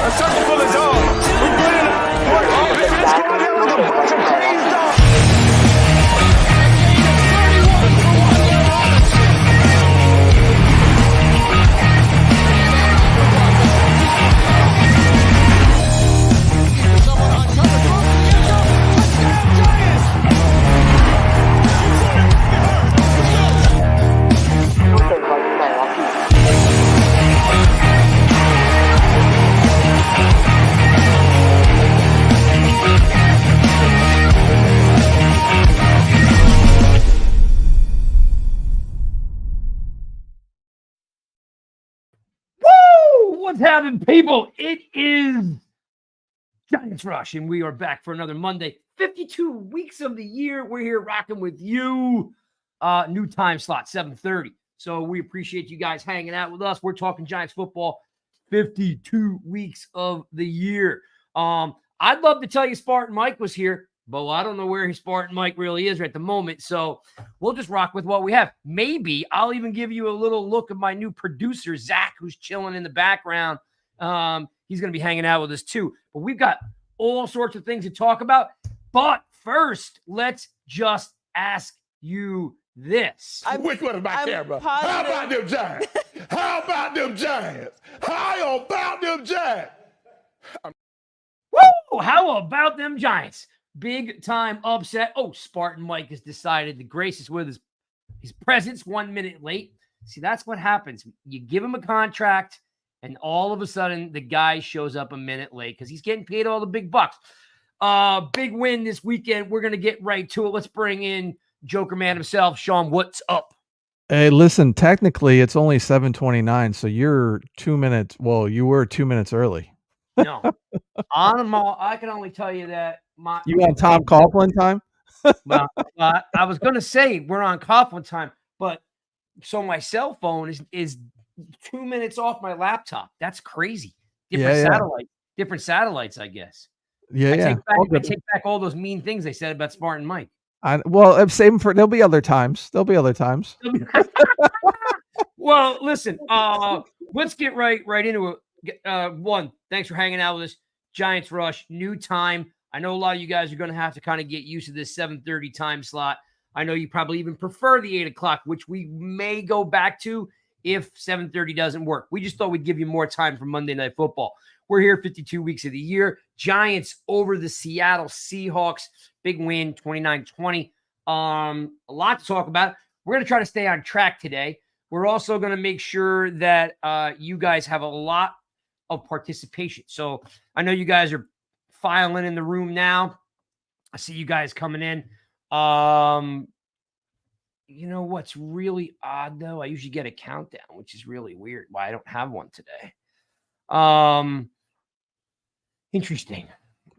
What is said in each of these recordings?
A circle full of dogs. We're running out. Let's go there with a bunch of crazy dogs. What's happening, people? It is Giants Rush, and we are back for another Monday. 52 weeks of the year. We're here rocking with you. New time slot, 7:30. So we appreciate you guys hanging out with us. We're talking Giants football 52 weeks of the year. I'd love to tell you Spartan Mike was here, but I don't know where Spartan Mike really is at the moment. So we'll just rock with what we have. Maybe I'll even give you a little look at my new producer, Zach, who's chilling in the background. He's going to be hanging out with us too. But we've got all sorts of things to talk about. But first, let's just ask you this. Which one is my camera? How about them Giants? How about them Giants? How about them Giants? Woo! How about them Giants? Big time upset. Oh, Spartan Mike has decided to grace us with his presence 1 minute late. See, that's what happens. You give him a contract, and all of a sudden the guy shows up a minute late because he's getting paid all the big bucks. Big win this weekend. We're going to get right to it. Let's bring in Joker Man himself. Sean, what's up? Hey, listen, technically it's only 7:29, so you're 2 minutes. Well, you were 2 minutes early. No. I can only tell you that you on Tom Coughlin time? Well, I was going to say we're on Coughlin time, but so my cell phone is 2 minutes off my laptop. That's crazy. Different satellites, I guess. I take back all those mean things they said about Spartan Mike. Well, save them for. There'll be other times. Well, listen. Let's get right into it. One, thanks for hanging out with us. Giants Rush, new time. I know a lot of you guys are going to have to kind of get used to this 7:30 time slot. I know you probably even prefer the 8 o'clock, which we may go back to if 7:30 doesn't work. We just thought we'd give you more time for Monday Night Football. We're here 52 weeks of the year. Giants over the Seattle Seahawks. Big win, 29-20. A lot to talk about. We're going to try to stay on track today. We're also going to make sure that you guys have a lot of participation. So I know you guys are filing in the room now. I see you guys coming in. You know what's really odd, though? I usually get a countdown, which is really weird. Why I don't have one today. Interesting.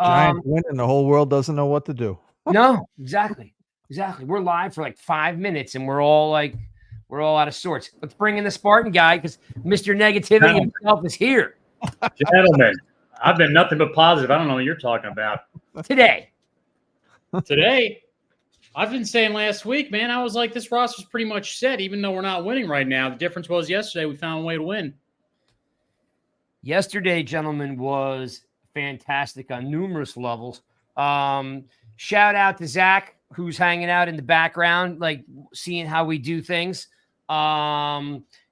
Giants win and the whole world doesn't know what to do. No, exactly. We're live for like 5 minutes and we're all out of sorts. Let's bring in the Spartan guy because Mr. Negativity himself is here. Gentlemen, I've been nothing but positive. I don't know what you're talking about. Today, I've been saying last week, man, I was like, this roster's pretty much set, even though we're not winning right now. The difference was yesterday we found a way to win. Yesterday, gentlemen, was fantastic on numerous levels. Shout out to Zach, who's hanging out in the background, like seeing how we do things.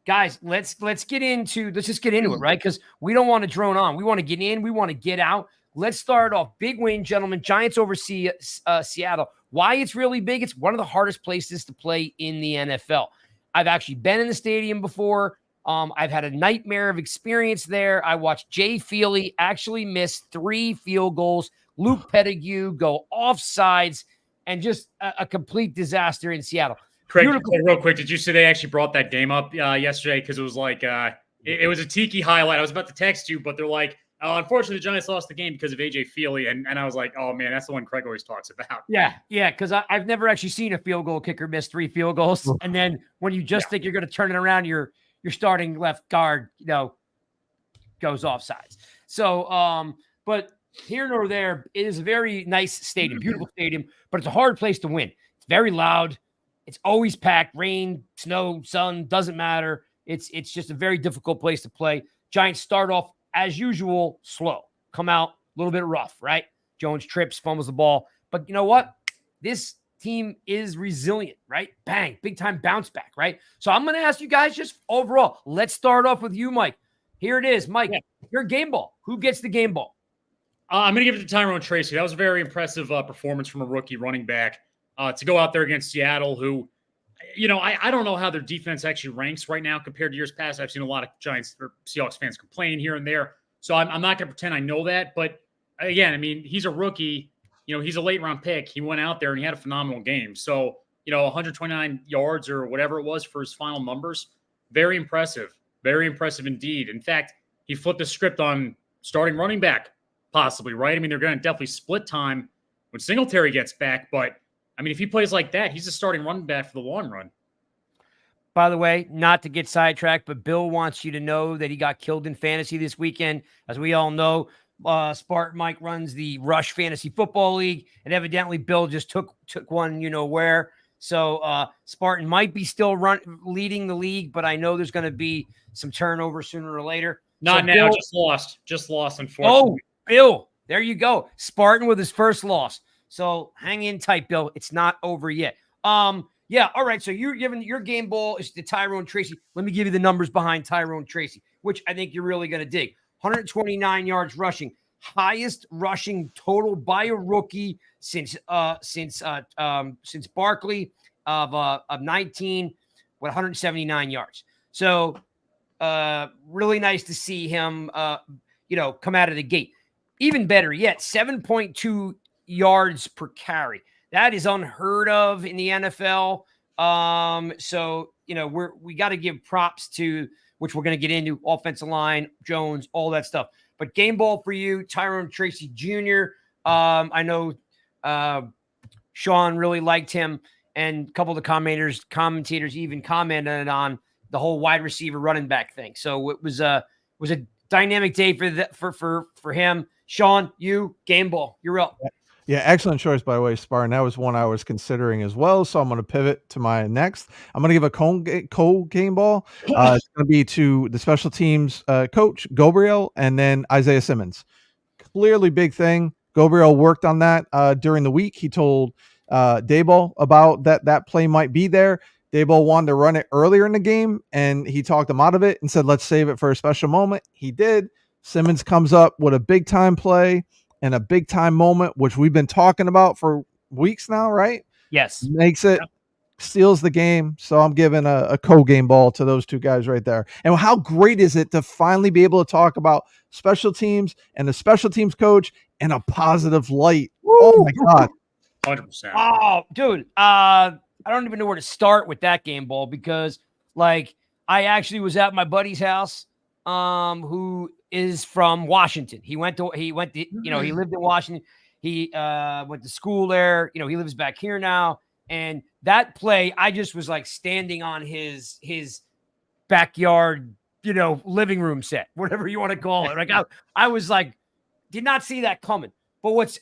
Guys, let's just get into it, right? Because we don't want to drone on. We want to get in. We want to get out. Let's start off. Big win, gentlemen. Giants over Seattle. Why it's really big? It's one of the hardest places to play in the NFL. I've actually been in the stadium before. I've had a nightmare of experience there. I watched Jay Feely actually miss 3 field goals. Luke Pettigrew go offsides, and just a complete disaster in Seattle. Craig, real quick, did you say they actually brought that game up yesterday? Because it was like it was a tiki highlight. I was about to text you, but they're like, unfortunately, the Giants lost the game because of AJ Feely, and I was like, oh man, that's the one Craig always talks about. Yeah, because I've never actually seen a field goal kicker miss 3 field goals, and then when you just think you're going to turn it around, your starting left guard, goes offsides. So, but here nor there, it is a very nice stadium, beautiful stadium, but it's a hard place to win. It's very loud. It's always packed. Rain, snow, sun, doesn't matter. It's just a very difficult place to play. Giants start off as usual, slow. Come out a little bit rough, right? Jones trips, fumbles the ball. But you know what? This team is resilient, right? Bang, big time bounce back, right? So I'm going to ask you guys just overall. Let's start off with you, Mike. Here it is, Mike. Your game ball. Who gets the game ball? I'm going to give it to Tyrone Tracy. That was a very impressive performance from a rookie running back to go out there against Seattle, who, I don't know how their defense actually ranks right now compared to years past. I've seen a lot of Giants or Seahawks fans complain here and there. So I'm not going to pretend I know that. But again, I mean, he's a rookie. He's a late round pick. He went out there and he had a phenomenal game. So, 129 yards or whatever it was for his final numbers. Very impressive. Very impressive indeed. In fact, he flipped the script on starting running back, possibly, right? I mean, they're going to definitely split time when Singletary gets back. But, I mean, if he plays like that, he's a starting running back for the long run. By the way, not to get sidetracked, but Bill wants you to know that he got killed in fantasy this weekend. As we all know, Spartan Mike runs the Rush Fantasy Football League, and evidently Bill just took one where. So Spartan might be still leading the league, but I know there's going to be some turnover sooner or later. Not now, Bill, just lost, unfortunately. Oh, Bill, there you go. Spartan with his first loss. So hang in tight, Bill. It's not over yet. Yeah, all right. So you're giving your game ball is to Tyrone Tracy. Let me give you the numbers behind Tyrone Tracy, which I think you're really going to dig. 129 yards rushing, highest rushing total by a rookie since Barkley of 19 with 179 yards. So really nice to see him come out of the gate. Even better yet, 7.2 yards per carry. That is unheard of in the NFL. So we got to give props to, which we're going to get into, offensive line, Jones, all that stuff. But game ball for you, Tyrone Tracy Jr. I know Sean really liked him, and a couple of the commentators even commented on the whole wide receiver running back thing. So it was a dynamic day for him. Sean, you game ball, you're up. Yeah, excellent choice, by the way, Spartan. That was one I was considering as well, so I'm going to pivot to my next. I'm going to give a cold game ball. It's going to be to the special teams coach, Gabriel, and then Isaiah Simmons. Clearly big thing. Gabriel worked on that during the week. He told Daboll about that play might be there. Daboll wanted to run it earlier in the game, and he talked him out of it and said, let's save it for a special moment. He did. Simmons comes up with a big-time play and a big-time moment, which we've been talking about for weeks now, right? Yes. Makes it, steals the game. So I'm giving a co-game ball to those two guys right there. And how great is it to finally be able to talk about special teams and the special teams coach in a positive light? Woo! Oh, my God. 100%. Oh, dude. I don't even know where to start with that game ball because, I actually was at my buddy's house, who is from Washington. He lived in Washington. He went to school there. He lives back here now. And that play, I just was standing on his backyard, living room set, whatever you want to call it. I was did not see that coming. But what's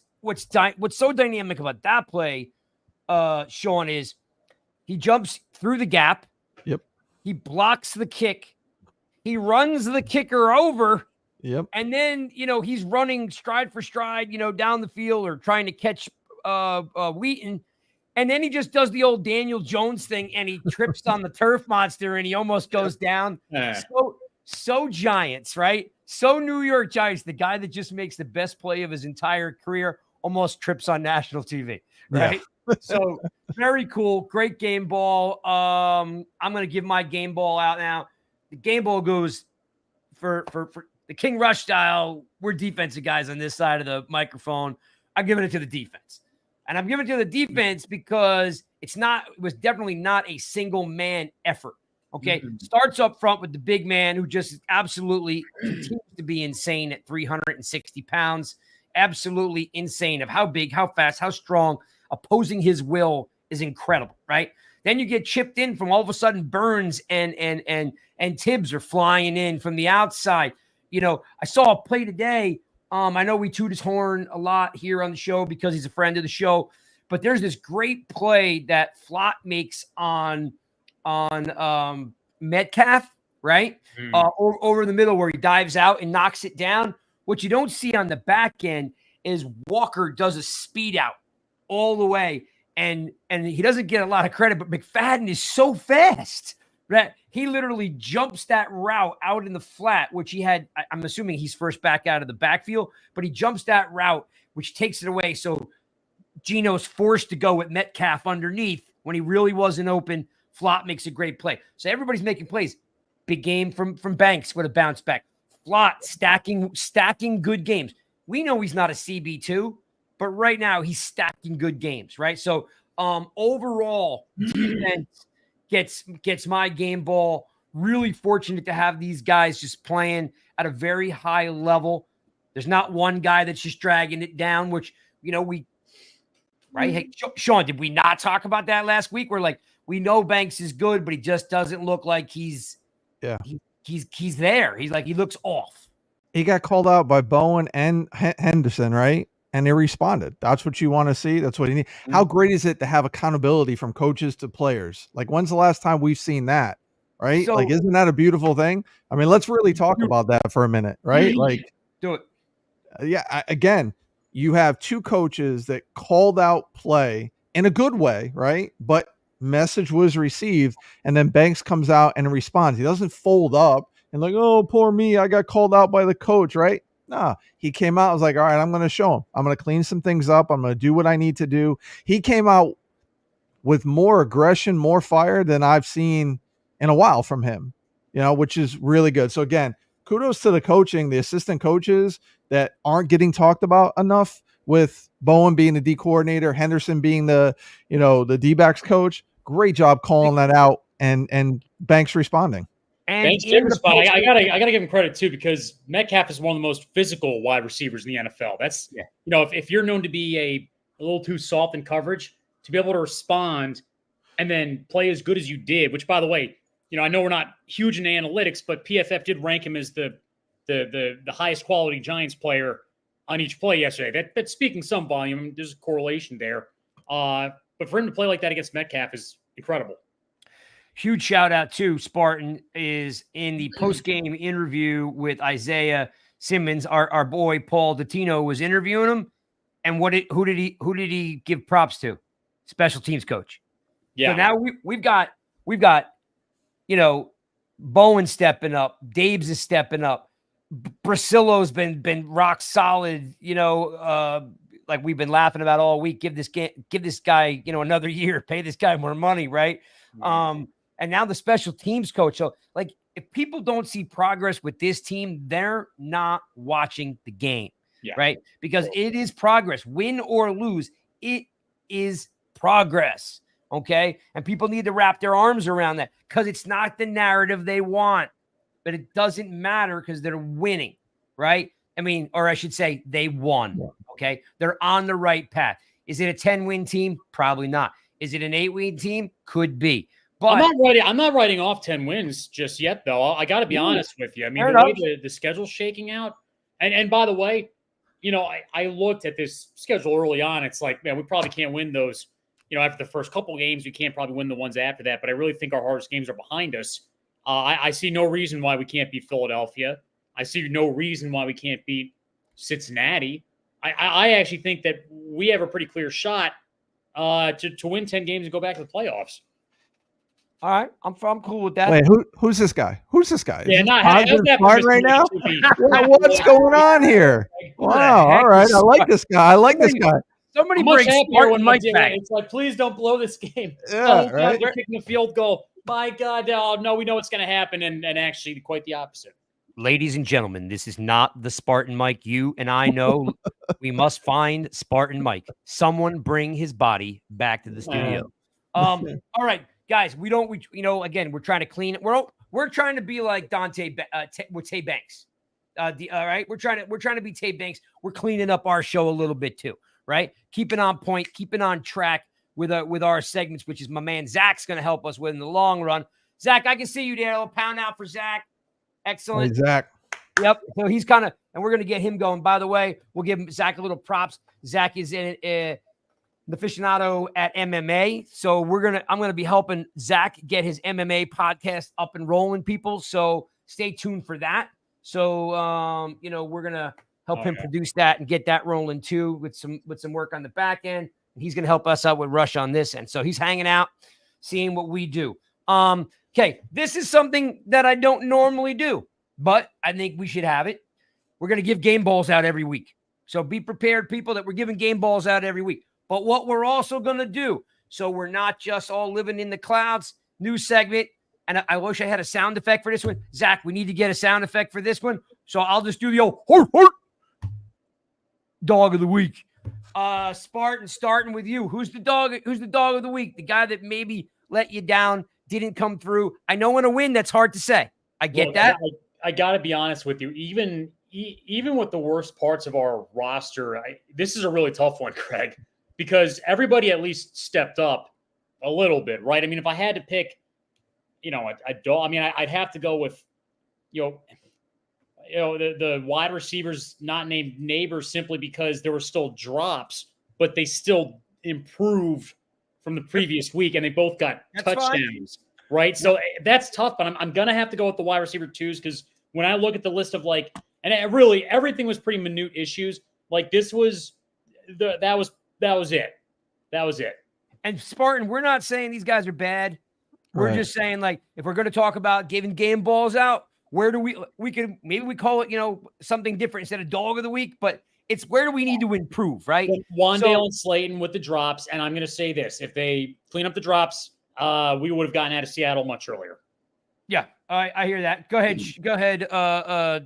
so dynamic about that play, Sean, is he jumps through the gap. Yep. He blocks the kick. He runs the kicker over. Yep. And then, he's running stride for stride, down the field or trying to catch Wheaton. And then he just does the old Daniel Jones thing and he trips on the turf monster and he almost goes down. So Giants, right? So New York Giants, the guy that just makes the best play of his entire career almost trips on national TV, right? Yeah. So very cool. Great game ball. I'm going to give my game ball out now. The game ball goes for the King Rush style. We're defensive guys on this side of the microphone. I'm giving it to the defense. And I'm giving it to the defense because it was definitely not a single man effort. Okay. Mm-hmm. Starts up front with the big man who just absolutely continues to be insane at 360 pounds. Absolutely insane of how big, how fast, how strong. Opposing his will is incredible, right? Then you get chipped in from all of a sudden Burns and Tibbs are flying in from the outside. I saw a play today. I know we toot his horn a lot here on the show because he's a friend of the show, but there's this great play that Flott makes on Metcalf, right? Over the middle where he dives out and knocks it down. What you don't see on the back end is Walker does a speed out all the way. And he doesn't get a lot of credit, but McFadden is so fast that he literally jumps that route out in the flat, which he had. I'm assuming he's first back out of the backfield, but he jumps that route, which takes it away. So Geno's forced to go with Metcalf underneath when he really wasn't open. Flott makes a great play. So everybody's making plays. Big game from Banks with a bounce back. Flott stacking good games. We know he's not a CB2, but right now he's stacking good games, right? So overall, defense gets my game ball. Really fortunate to have these guys just playing at a very high level. There's not one guy that's just dragging it down, which, right? Hey, Sean, did we not talk about that last week? We're like, we know Banks is good, but he just doesn't look like he's there. He looks off. He got called out by Bowen and Henderson, right? And they responded. That's what you want to see. That's what you need. How great is it to have accountability from coaches to players? Like, when's the last time we've seen that? Right? So, like, isn't that a beautiful thing? I mean, let's really talk about that for a minute, right? Like, do it. Again, you have two coaches that called out play in a good way, right? But message was received, and then Banks comes out and responds. He doesn't fold up and like, oh, poor me, I got called out by the coach, right? No, he came out, was like, all right, I'm going to show him. I'm going to clean some things up. I'm going to do what I need to do. He came out with more aggression, more fire than I've seen in a while from him, which is really good. So again, kudos to the coaching, the assistant coaches that aren't getting talked about enough, with Bowen being the D coordinator, Henderson being the D-backs coach. Great job calling that out, and Banks responding. And Banks did respond. I gotta give him credit too, because Metcalf is one of the most physical wide receivers in the NFL. That's if you're known to be a little too soft in coverage, to be able to respond and then play as good as you did. Which, by the way, I know we're not huge in analytics, but PFF did rank him as the highest quality Giants player on each play yesterday. That's speaking some volume. There's a correlation there. But for him to play like that against Metcalf is incredible. Huge shout out to Spartan is in the post-game interview with Isaiah Simmons. Our boy Paul Dottino was interviewing him, and who did he give props to? Special teams coach. Yeah. So now we've got Bowen stepping up, Dabes is stepping up, Brasillo's been rock solid. Like we've been laughing about all week. Give this guy another year, pay this guy more money, right? And now the special teams coach. So, like, if people don't see progress with this team, they're not watching the game, right? Because it is progress. Win or lose, it is progress, okay? And people need to wrap their arms around that, because it's not the narrative they want. But it doesn't matter because they're winning, right? I mean, or I should say they won, okay? They're on the right path. Is it a 10-win team? Probably not. Is it an 8-win team? Could be. But I'm not writing off 10 wins just yet, though. I got to be honest with you. I mean, the way the schedule's shaking out, and by the way, I looked at this schedule early on. It's like, man, we probably can't win those. After the first couple games, we can't probably win the ones after that. But I really think our hardest games are behind us. I see no reason why we can't beat Philadelphia. I see no reason why we can't beat Cincinnati. I actually think that we have a pretty clear shot to win 10 games and go back to the playoffs. All right, I'm cool with that. Wait, who's this guy? Who's this guy? Yeah, right now. What's going on here? Wow. All right, I like this guy. Somebody breaks Spartan Mike back. It's like, please don't blow this game. Yeah, right. They're kicking a field goal. By God, no, we know what's going to happen, and actually quite the opposite. Ladies and gentlemen, this is not the Spartan Mike you and I know. We must find Spartan Mike. Someone bring his body back to the studio. All right, guys, again, we're trying to clean it. We're trying to be like Dante with Tay Banks. All right, we're trying to be Tay Banks. We're cleaning up our show a little bit too, right? Keeping on point, keeping on track with our segments, which is my man Zach's going to help us with in the long run. Zach, I can see you there. A little pound out for Zach. Excellent. Hey, Zach. Yep. So he's and we're going to get him going. By the way, we'll give Zach a little props. Zach is in the aficionado at MMA. So I'm gonna be helping Zach get his MMA podcast up and rolling, people. So stay tuned for that. So we're gonna help him produce that and get that rolling too with some work on the back end. And he's gonna help us out with Rush on this end. So he's hanging out, seeing what we do. Okay, this is something that I don't normally do, but I think we should have it. We're gonna give game balls out every week. So be prepared, people, that we're giving game balls out every week. But what we're also going to do, so we're not just all living in the clouds, new segment. And I wish I had a sound effect for this one. Zach, we need to get a sound effect for this one. So I'll just do the old dog of the week. Spartan, starting with you. Who's the dog of the week? The guy that maybe let you down, didn't come through. I know in a win, that's hard to say. I get that. I got to be honest with you. Even with the worst parts of our roster, this is a really tough one, Craig, because everybody at least stepped up a little bit, right? I mean, if I had to pick, I'd have to go with, the wide receivers not named Neighbors, simply because there were still drops, but they still improved from the previous week, and they both got touchdowns, right? So that's tough, but I'm going to have to go with the wide receiver twos, because when I look at the list of and everything was pretty minute issues. This was that was it. And Spartan, we're not saying these guys are bad. We're just saying, if we're going to talk about giving game balls out, where do we call it, something different instead of dog of the week, but it's where do we need to improve, right? Wandale and Slayton with the drops. And I'm going to say this, if they clean up the drops, we would have gotten out of Seattle much earlier. Yeah, I hear that. Go ahead,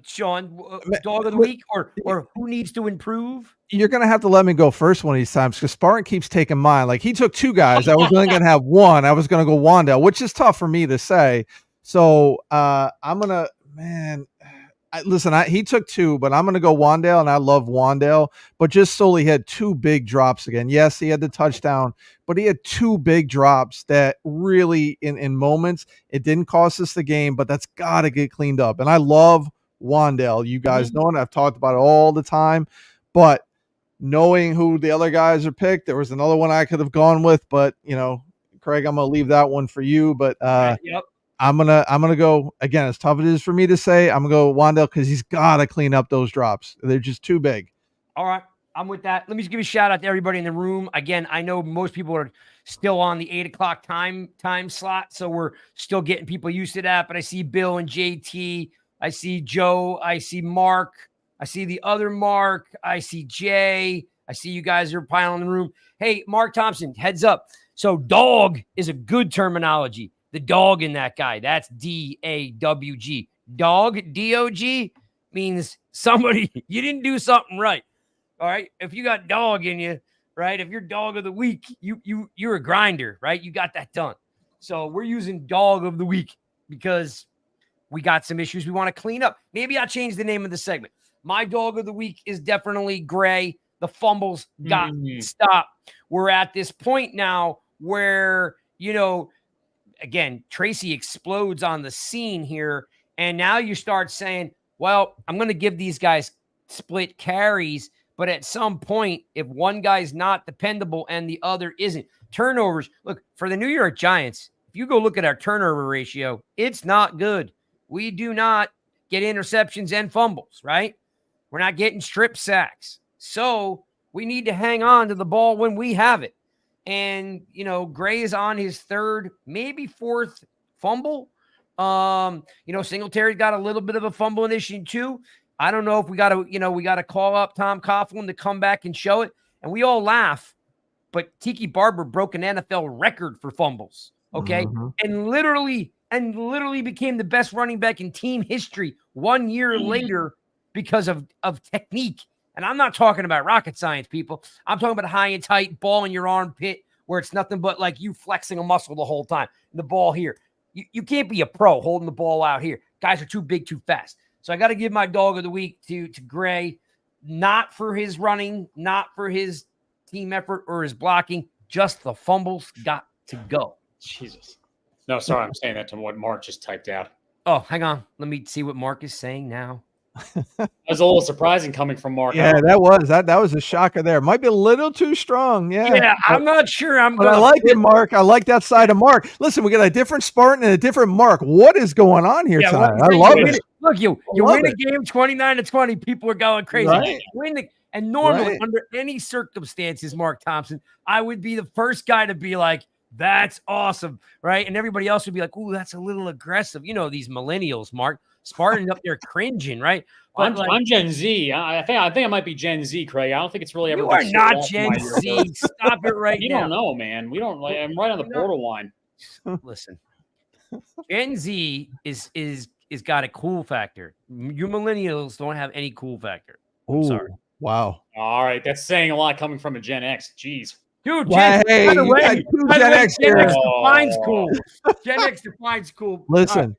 Shawn. Dog of the week, or who needs to improve? You're gonna have to let me go first one of these times, because Spartan keeps taking mine. He took two guys. I was only gonna have one. I was gonna go Wandale, which is tough for me to say. So I'm gonna, he took two, but I'm going to go Wandale, and I love Wandale, but just solely had two big drops again. Yes, he had the touchdown, but he had two big drops that really, in moments, it didn't cost us the game, but that's got to get cleaned up. And I love Wandale. You guys know it. I've talked about it all the time, but knowing who the other guys are picked, there was another one I could have gone with, but, Craig, I'm going to leave that one for you, but yep. I'm gonna go again. As tough as it is for me to say, I'm gonna go Wandale, because he's gotta clean up those drops. They're just too big. All right, I'm with that. Let me just give a shout out to everybody in the room. Again, I know most people are still on the 8 o'clock time slot, so we're still getting people used to that. But I see Bill and JT, I see Joe, I see Mark, I see the other Mark, I see Jay, I see you guys are piling in the room. Hey, Mark Thompson, heads up. So dog is a good terminology. The dog in that guy, that's DAWG. Dog, DOG, means somebody, you didn't do something right. All right. If you got dog in you, right? If you're dog of the week, you're a grinder, right? You got that done. So we're using dog of the week because we got some issues we want to clean up. Maybe I'll change the name of the segment. My dog of the week is definitely Gray. The fumbles got stopped. We're at this point now where, again, Tracy explodes on the scene here. And now you start saying, well, I'm going to give these guys split carries. But at some point, if one guy's not dependable and the other isn't, turnovers. Look, for the New York Giants, if you go look at our turnover ratio, it's not good. We do not get interceptions and fumbles, right? We're not getting strip sacks. So we need to hang on to the ball when we have it. And, Gray is on his third, maybe fourth fumble. Singletary's got a little bit of a fumbling issue too. I don't know if we got to call up Tom Coughlin to come back and show it. And we all laugh, but Tiki Barber broke an NFL record for fumbles. Okay. And literally became the best running back in team history 1 year later because of technique. And I'm not talking about rocket science, people. I'm talking about high and tight, ball in your armpit, where it's nothing but like you flexing a muscle the whole time. The ball here. You can't be a pro holding the ball out here. Guys are too big, too fast. So I got to give my dog of the week to Gray, not for his running, not for his team effort or his blocking. Just the fumbles got to go. Jesus. No, sorry. I'm saying that to what Mark just typed out. Oh, hang on. Let me see what Mark is saying now. That was a little surprising coming from Mark. Yeah, that was a shocker there. Might be a little too strong. Yeah, I'm not sure. But I like it, Mark. I like that side of Mark. Listen, we got a different Spartan and a different Mark. What is going on here tonight? I love it. Look, you win a game 29-20. People are going crazy. Right. And normally, under any circumstances, Mark Thompson, I would be the first guy to be like, "That's awesome," right? And everybody else would be like, "Ooh, that's a little aggressive." You know, these millennials, Mark, Spartan up there cringing, right? But I'm Gen Z. I think I might be Gen Z, Craig. I don't think it's really ever. You are not Gen Z. Stop it right now. You don't know, man. We don't. I'm right on the borderline. Listen, Gen Z is got a cool factor. You millennials don't have any cool factor. I'm sorry. Wow. All right, that's saying a lot coming from a Gen X. Jeez. Dude, Gen X defines cool. Gen X defines cool. Listen,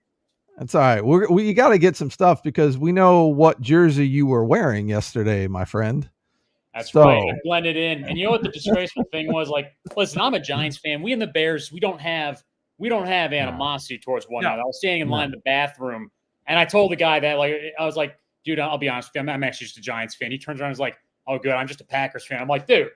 that's all right. You got to get some stuff because we know what jersey you were wearing yesterday, my friend. That's right. I blended in. And you know what the disgraceful thing was? Like, listen, I'm a Giants fan. We and the Bears, we don't have animosity towards one another. I was standing in line in the bathroom, and I told the guy that, like, I was like, dude, I'll be honest with you. I'm actually just a Giants fan. He turns around and is like, oh, good. I'm just a Packers fan. I'm like, dude,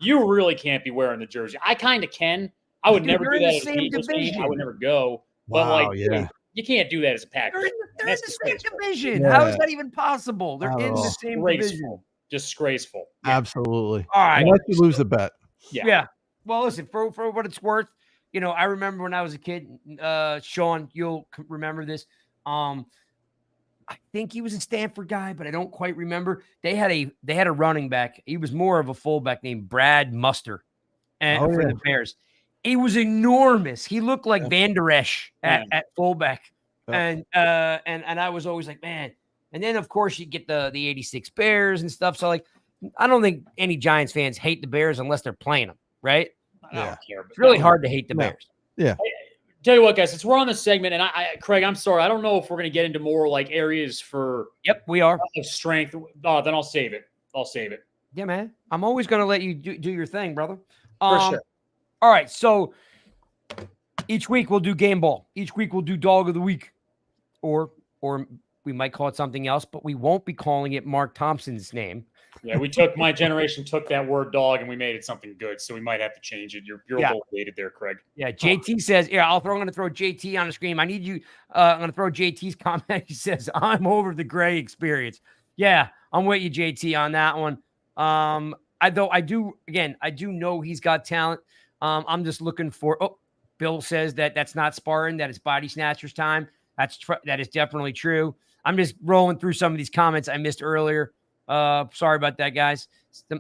you really can't be wearing the jersey. I kind of can. I would never do that as an Eagles game. I would never go. But, dude, you can't do that as a Packers. They're in the same division. Yeah. How is that even possible? They're in the same division. Disgraceful. Yeah. Absolutely. All right. Unless you lose the bet. Yeah. Well, listen, for what it's worth, you know, I remember when I was a kid, Sean, you'll remember this. I think he was a Stanford guy, but I don't quite remember. They had a running back. He was more of a fullback named Brad Muster for the Bears. He was enormous. He looked like Van Der Esch at fullback. And I was always like, man. And then, of course, you get the 86 Bears and stuff. So, like, I don't think any Giants fans hate the Bears unless they're playing them, right? I don't care. It's really hard to hate the Bears. Yeah. Tell you what, guys, since we're on the segment, and Craig, I'm sorry, I don't know if we're going to get into more like areas for we are strength. Oh, then I'll save it. Yeah, man. I'm always going to let you do your thing, brother. For sure. All right, so each week we'll do game ball. Each week we'll do dog of the week, or we might call it something else, but we won't be calling it Mark Thompson's name. Yeah, my generation took that word dog and we made it something good, so we might have to change it. You're a little dated there, Craig. Yeah, JT says, I'm going to throw JT on the screen. I need you. I'm going to throw JT's comment. He says, I'm over the gray experience. Yeah, I'm with you, JT, on that one. I do know he's got talent. I'm just looking for, Bill says that's not Spartan, that it's body snatchers time. That is definitely true. I'm just rolling through some of these comments I missed earlier. Sorry about that, guys.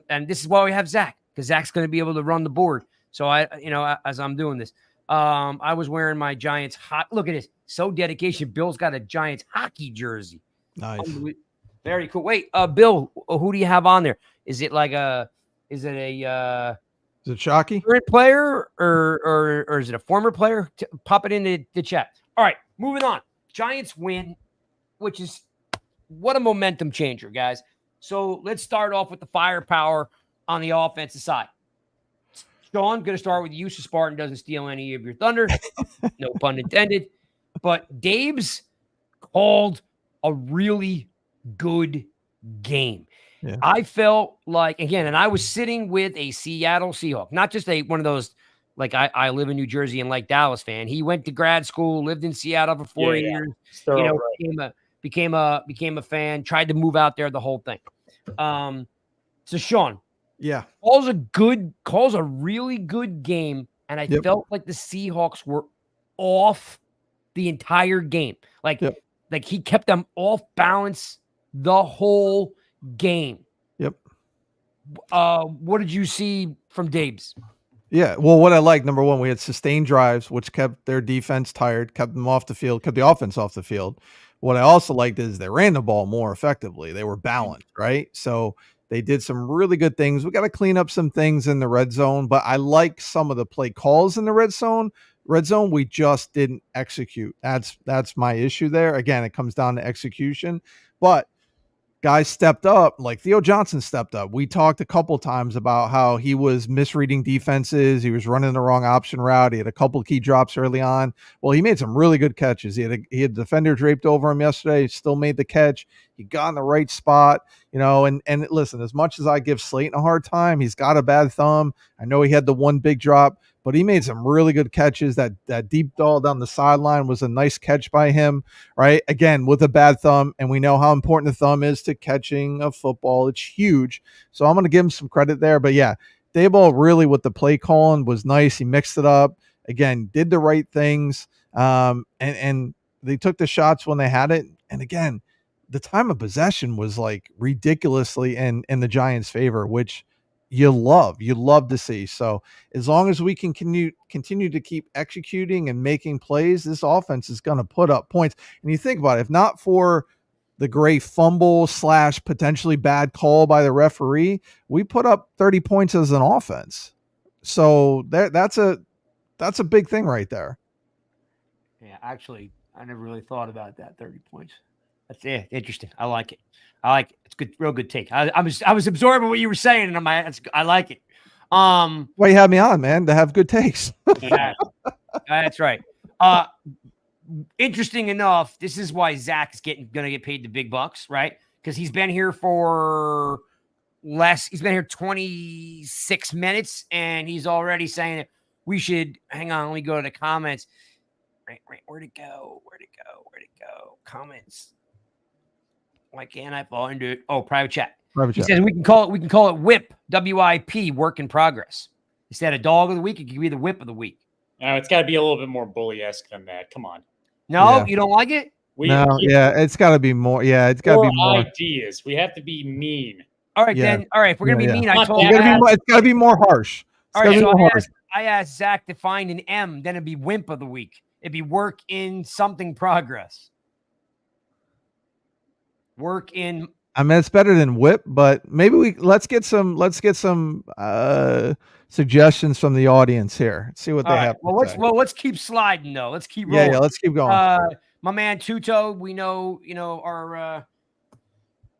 And this is why we have Zach, because Zach's going to be able to run the board. So as I'm doing this, I was wearing my Giants look at this. So dedication. Bill's got a Giants hockey jersey. Nice. Very cool. Wait, Bill, who do you have on there? Is it is it Shockey? Current player or is it a former player? Pop it into the chat. All right, moving on. Giants win, which is what a momentum changer, guys. So let's start off with the firepower on the offensive side. Sean, going to start with you so Spartan doesn't steal any of your thunder. No pun intended. But Dave's called a really good game. Yeah. I felt like, again, and I was sitting with a Seattle Seahawk, not just one of those, like I live in New Jersey and like Dallas fan. He went to grad school, lived in Seattle for 4 years, became a fan, tried to move out there, the whole thing. So Sean, calls a really good game, and I felt like the Seahawks were off the entire game. Like he kept them off balance the whole game. Yep. What did you see from Dave's? Yeah, well, what I like, number one, we had sustained drives, which kept their defense tired, kept them off the field, kept the offense off the field. What I also liked is they ran the ball more effectively. They were balanced, right? So they did some really good things. We got to clean up some things in the red zone, but I like some of the play calls in the red zone. We just didn't execute. That's my issue there. Again, it comes down to execution, but guys stepped up, like Theo Johnson stepped up. We talked a couple times about how he was misreading defenses. He was running the wrong option route. He had a couple key drops early on. Well, he made some really good catches. He had a defender draped over him yesterday. He still made the catch. He got in the right spot, and listen, as much as I give Slayton a hard time, he's got a bad thumb. I know he had the one big drop, but he made some really good catches. That deep ball down the sideline was a nice catch by him, right? Again, with a bad thumb, and we know how important the thumb is to catching a football. It's huge. So I'm going to give him some credit there. But yeah, Daboll really with the play calling was nice. He mixed it up. Again, did the right things. And they took the shots when they had it. And again, the time of possession was like ridiculously in the Giants' favor, which you love to see. So as long as we can continue to keep executing and making plays, this offense is going to put up points. And you think about it, if not for the great fumble / potentially bad call by the referee, we put up 30 points as an offense. So that's a big thing right there. Yeah, actually, I never really thought about that 30 points. That's interesting. I like it. It's good, real good take. I was absorbing what you were saying, and I like it. Well, you had me on, man, to have good takes. Yeah, that's right. Interesting enough, this is why Zach is gonna get paid the big bucks, right? Because he's been here for less. He's been here 26 minutes, and he's already saying that we should hang on. Let me go to the comments. Right. Where'd it go? Comments. Why can't I find it? Oh, private chat. He says we can call it WIP, WIP, work in progress. Instead of dog of the week, it could be the whip of the week. No, it's got to be a little bit more bully-esque than that. Come on. No, you don't like it? It's got to be more. Yeah, it's got to be more ideas. We have to be mean. All right, then. All right, if we're gonna be mean, I told you it's got to be more harsh. All right, so I asked Zach to find an M, then it'd be wimp of the week. It'd be work in something progress. Work in. I mean, it's better than whip, but maybe let's get some suggestions from the audience here. Let's see what they have. Let's keep sliding though. Let's keep rolling. Yeah, let's keep going. My man Tuto, we know, our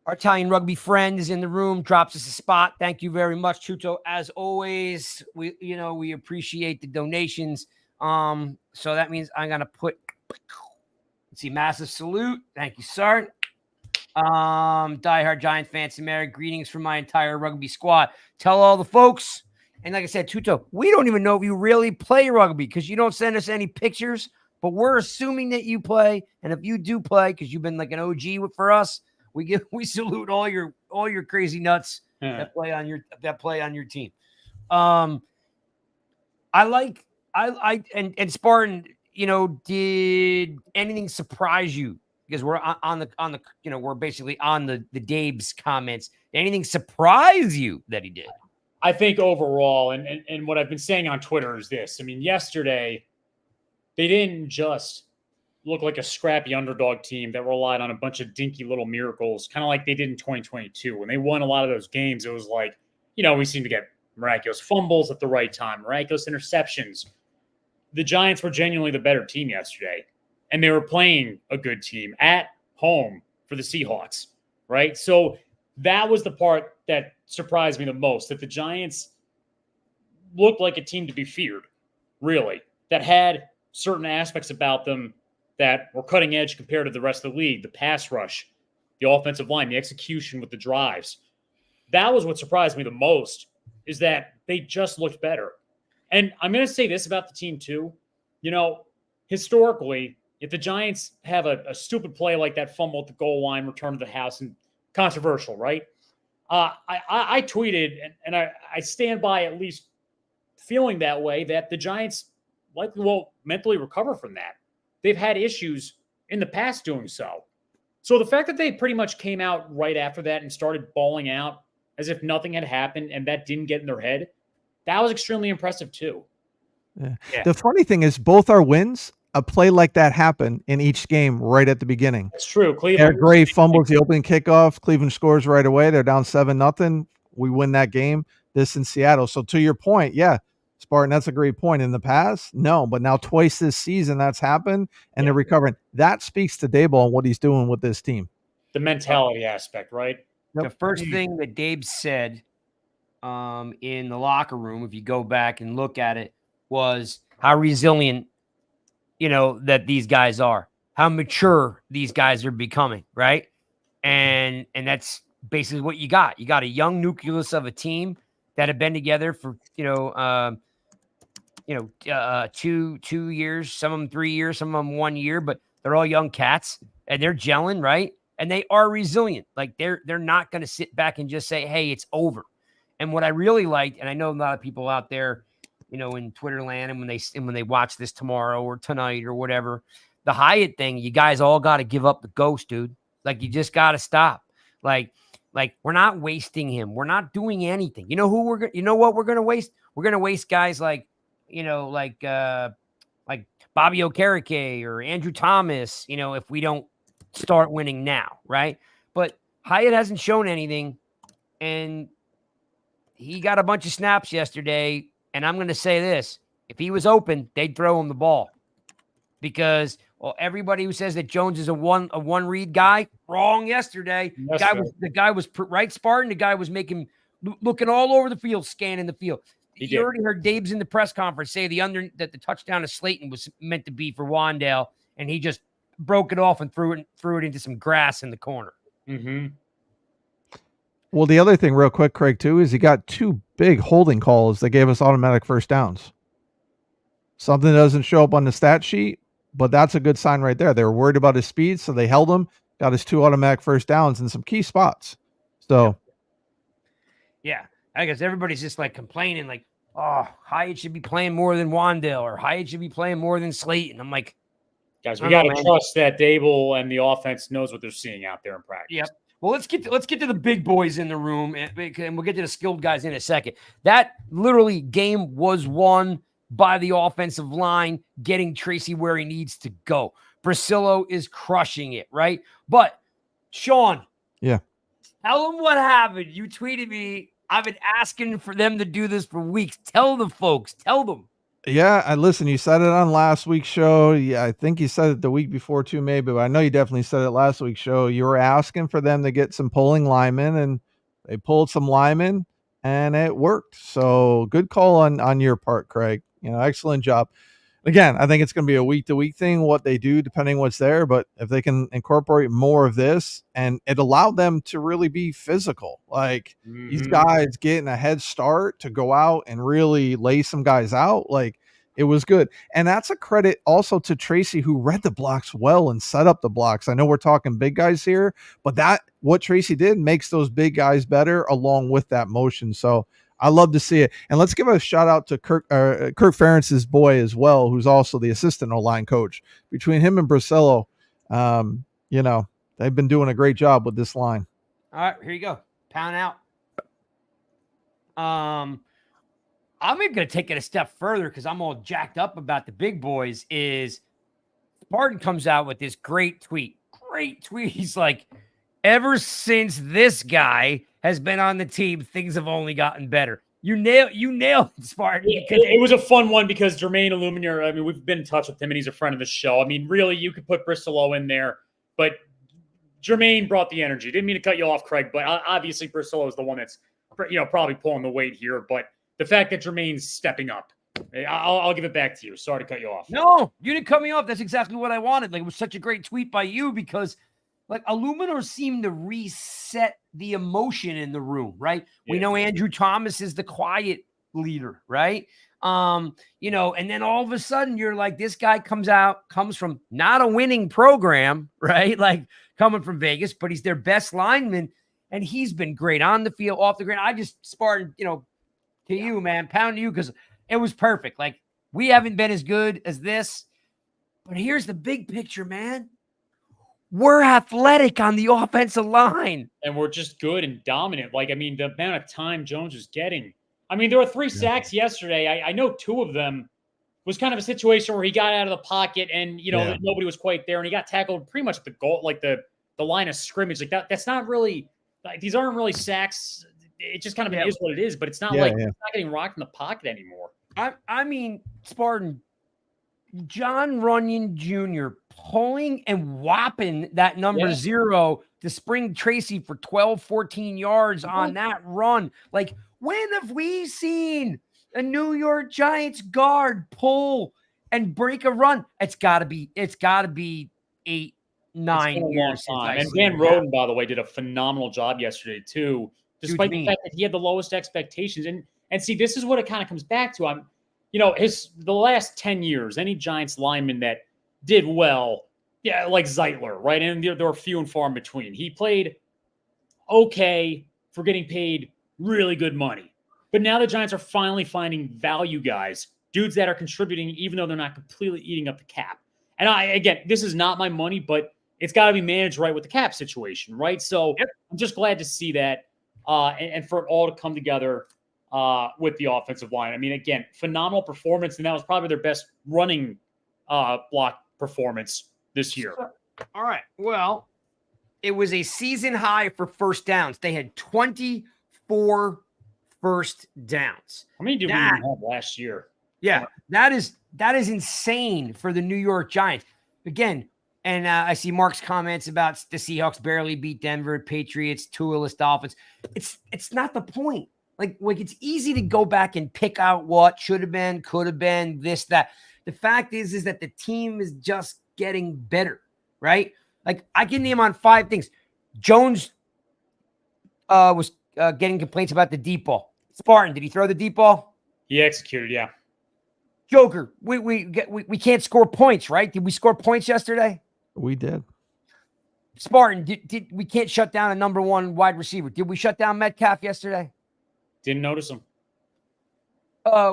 Italian rugby friend is in the room, drops us a spot. Thank you very much, Tuto. As always, we appreciate the donations. So that means I'm gonna put massive salute. Thank you, sir. Diehard Giant fans, Mary, greetings from my entire rugby squad. Tell all the folks. And like I said, Tuto, we don't even know if you really play rugby because you don't send us any pictures, but we're assuming that you play. And if you do play, because you've been like an OG for us, we salute all your crazy nuts that play on your team. And Spartan, did anything surprise you? Because we're on the we're basically on the Dabe's comments. Did anything surprise you that he did? I think overall, and what I've been saying on Twitter is this. I mean, yesterday, they didn't just look like a scrappy underdog team that relied on a bunch of dinky little miracles, kind of like they did in 2022. When they won a lot of those games, it was like, we seemed to get miraculous fumbles at the right time, miraculous interceptions. The Giants were genuinely the better team yesterday. And they were playing a good team at home for the Seahawks, right? So that was the part that surprised me the most, that the Giants looked like a team to be feared, really, that had certain aspects about them that were cutting edge compared to the rest of the league, the pass rush, the offensive line, the execution with the drives. That was what surprised me the most, is that they just looked better. And I'm going to say this about the team too. Historically, if the Giants have a stupid play like that fumble at the goal line, return to the house, and controversial, right? I tweeted, and I stand by at least feeling that way, that the Giants likely will mentally recover from that. They've had issues in the past doing so. So the fact that they pretty much came out right after that and started bawling out as if nothing had happened and that didn't get in their head, that was extremely impressive too. Yeah. The funny thing is both our wins, a play like that happened in each game right at the beginning. That's true. Cleveland. Eric Gray fumbles the opening kickoff. Cleveland scores right away. They're down 7-0. We win that game. This in Seattle. So to your point, yeah, Spartan, that's a great point. In the past, no, but now twice this season that's happened, and they're recovering. That speaks to Daboll and what he's doing with this team. The mentality aspect, right? The first thing that Dave said in the locker room, if you go back and look at it, was how resilient that these guys are, how mature these guys are becoming, right? And that's basically what you got. You got a young nucleus of a team that have been together for 2 years, some of them 3 years, some of them 1 year, but they're all young cats and they're gelling, right? And they are resilient. Like they're not going to sit back and just say, "Hey, it's over." And what I really liked, and I know a lot of people out there, in Twitter land, and when they watch this tomorrow or tonight or whatever, the Hyatt thing, you guys all got to give up the ghost, dude. Like you just got to stop. Like we're not wasting him. We're not doing anything. You know what we're going to waste? We're going to waste guys like Bobby Okereke or Andrew Thomas, if we don't start winning now, right? But Hyatt hasn't shown anything, and he got a bunch of snaps yesterday, and I'm going to say this. If he was open, they'd throw him the ball because everybody who says that Jones is a one read guy, wrong yesterday. The guy was right, Spartan. The guy was looking all over the field, scanning the field. You already heard Dave's in the press conference say that the touchdown to Slayton was meant to be for Wandale, and he just broke it off and threw it into some grass in the corner. Mm-hmm. Well, the other thing real quick, Craig, too, is he got 2 big holding calls that gave us automatic first downs. Something that doesn't show up on the stat sheet, but that's a good sign right there. They were worried about his speed, so they held him, got his 2 automatic first downs in some key spots. So, yeah. I guess everybody's just like complaining, like, "Oh, Hyatt should be playing more than Wandale, or Hyatt should be playing more than Slayton." I'm like, guys, we got to trust that Dable and the offense knows what they're seeing out there in practice. Yep. Well, let's get to the big boys in the room, and we'll get to the skilled guys in a second. That literally game was won by the offensive line getting Tracy where he needs to go. Brasillo is crushing it, right? But Shawn, yeah, tell them what happened. You tweeted me. I've been asking for them to do this for weeks. Tell the folks. Tell them. Yeah, I listen. You said it on last week's show. Yeah, I think you said it the week before too, maybe. But I know you definitely said it last week's show. You were asking for them to get some pulling linemen, and they pulled some linemen, and it worked. So good call on your part, Craig. Excellent job. Again, I think it's going to be a week-to-week thing, what they do, depending what's there. But if they can incorporate more of this, and it allowed them to really be physical, like these guys getting a head start to go out and really lay some guys out, like it was good. And that's a credit also to Tracy, who read the blocks well and set up the blocks. I know we're talking big guys here, but what Tracy did makes those big guys better along with that motion. So I love to see it. And let's give a shout out to Kirk Ferentz's boy as well, who's also the assistant O-line coach. Between him and Brasillo, they've been doing a great job with this line. All right, here you go. Pound out. I'm even going to take it a step further because I'm all jacked up about the big boys. Is Spartan comes out with this great tweet. He's like, ever since this guy has been on the team, things have only gotten better. You nailed it, Spartan. It was a fun one because Jermaine Illuminator, I mean, we've been in touch with him and he's a friend of the show. I mean, really, you could put Brasillo in there, but Jermaine brought the energy. Didn't mean to cut you off, Craig, but obviously Brasillo is the one that's probably pulling the weight here. But the fact that Jermaine's stepping up, I'll give it back to you. Sorry to cut you off. No, you didn't cut me off. That's exactly what I wanted. Like, it was such a great tweet by you because Illuminor seemed to reset the emotion in the room, right? Yeah. We know Andrew Thomas is the quiet leader, right? And then all of a sudden you're like, this guy comes from not a winning program, right? Like coming from Vegas, but he's their best lineman, and he's been great on the field, off the ground. I just Spartan, you, man, pound to you because it was perfect. Like, we haven't been as good as this, but here's the big picture, man. We're athletic on the offensive line. And we're just good and dominant. Like, I mean, the amount of time Jones was getting. I mean, there were 3 sacks yesterday. I know 2 of them was kind of a situation where he got out of the pocket and, nobody was quite there. And he got tackled pretty much at the goal, like the line of scrimmage. Like that's not really, like, these aren't really sacks. It just kind of is what it is, but it's not he's not getting rocked in the pocket anymore. I mean, Spartan, John Runyon Jr. pulling and whopping that number 0 to spring Tracy for 12, 14 yards on that run. Like, when have we seen a New York Giants guard pull and break a run? It's got to be 8, 9 been a long years since time. I've And seen Van him. Roden, by the way, did a phenomenal job yesterday too, despite the meme. fact that he had the lowest expectations. And see, this is what it kind of comes back to. The last 10 years, any Giants lineman that did well, yeah, like Zeitler, right? And there were few and far in between. He played okay for getting paid really good money. But now the Giants are finally finding value guys, dudes that are contributing, even though they're not completely eating up the cap. And again, this is not my money, but it's got to be managed right with the cap situation, right? So I'm just glad to see that and for it all to come together with the offensive line. I mean, again, phenomenal performance, and that was probably their best running block performance this year. All right. Well, it was a season high for first downs. They had 24 first downs. How many did we even have last year? Yeah, that is insane for the New York Giants. Again, and I see Mark's comments about the Seahawks barely beat Denver, Patriots, Tua-less Dolphins. It's not the point. Like it's easy to go back and pick out what should have been, could have been, this, that. The fact is that the team is just getting better, right? Like I can name on 5 things. Jones was getting complaints about the deep ball. Spartan, did he throw the deep ball? He executed, yeah. Joker, we can't score points, right? Did we score points yesterday? We did. Spartan, did we can't shut down a number 1 wide receiver? Did we shut down Metcalf yesterday? Didn't notice him.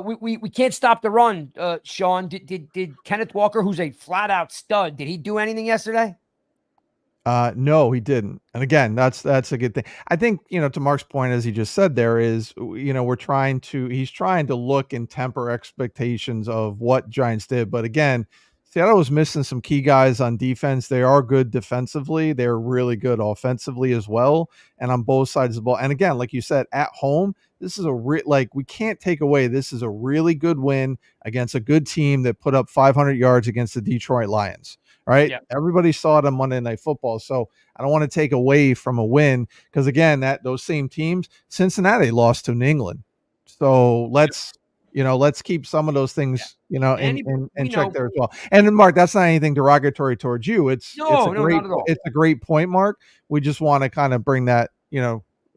We can't stop the run. Shawn, did Kenneth Walker, who's a flat out stud, did he do anything yesterday? No, he didn't. And again, that's a good thing. I think, to Mark's point, as he just said, there is, he's trying to look and temper expectations of what Giants did. But again, Seattle was missing some key guys on defense. They are good defensively. They're really good offensively as well. And on both sides of the ball. And again, like you said, at home, this is we can't take away. This is a really good win against a good team that put up 500 yards against the Detroit Lions. Right. Yeah. Everybody saw it on Monday Night Football. So I don't want to take away from a win because, again, those same teams, Cincinnati lost to New England. So let's keep some of those things, in check there as well. And then, Mark, that's not anything derogatory towards you. Not at all. It's a great point, Mark. We just want to kind of bring that,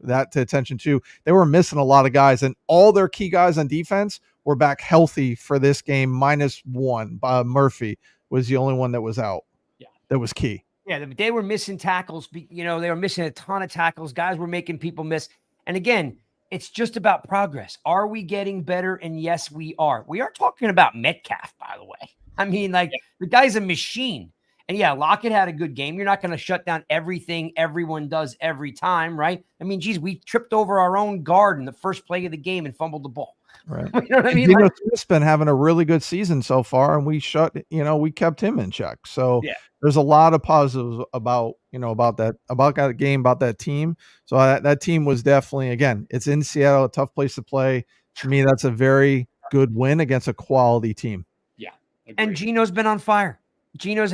that to attention too. They were missing a lot of guys, and all their key guys on defense were back healthy for this game, -1. Murphy was the only one that was out. Yeah. That was key. Yeah, they were missing tackles. They were missing a ton of tackles. Guys were making people miss. And again, it's just about progress. Are we getting better? And yes, we are. We are talking about Metcalf, by the way. I mean, the guy's a machine. And yeah, Lockett had a good game. You're not going to shut down everything everyone does every time, right? I mean, geez, we tripped over our own guard in the first play of the game and fumbled the ball. Right. You know what I mean? Smith's been having a really good season so far, and we kept him in check. So there's a lot of positives about that game, about that team. So that team was definitely, again, it's in Seattle, a tough place to play. To me, that's a very good win against a quality team. Yeah. Agreed. And Geno's been on fire. Geno's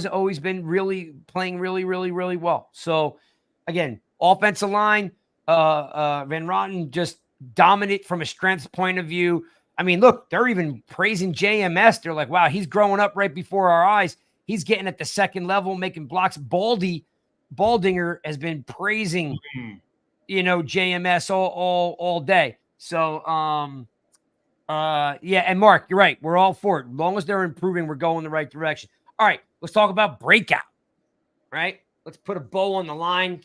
always been playing really, really, really well. So again, offensive line, Van Roten just dominant from a strength point of view. I mean, look, they're even praising JMS. They're like, wow, he's growing up right before our eyes. He's getting at the second level, making blocks. Baldinger has been praising, JMS all day. So, and Mark, you're right. We're all for it. As long as they're improving, we're going the right direction. All right, let's talk about breakout, right? Let's put a bow on the line.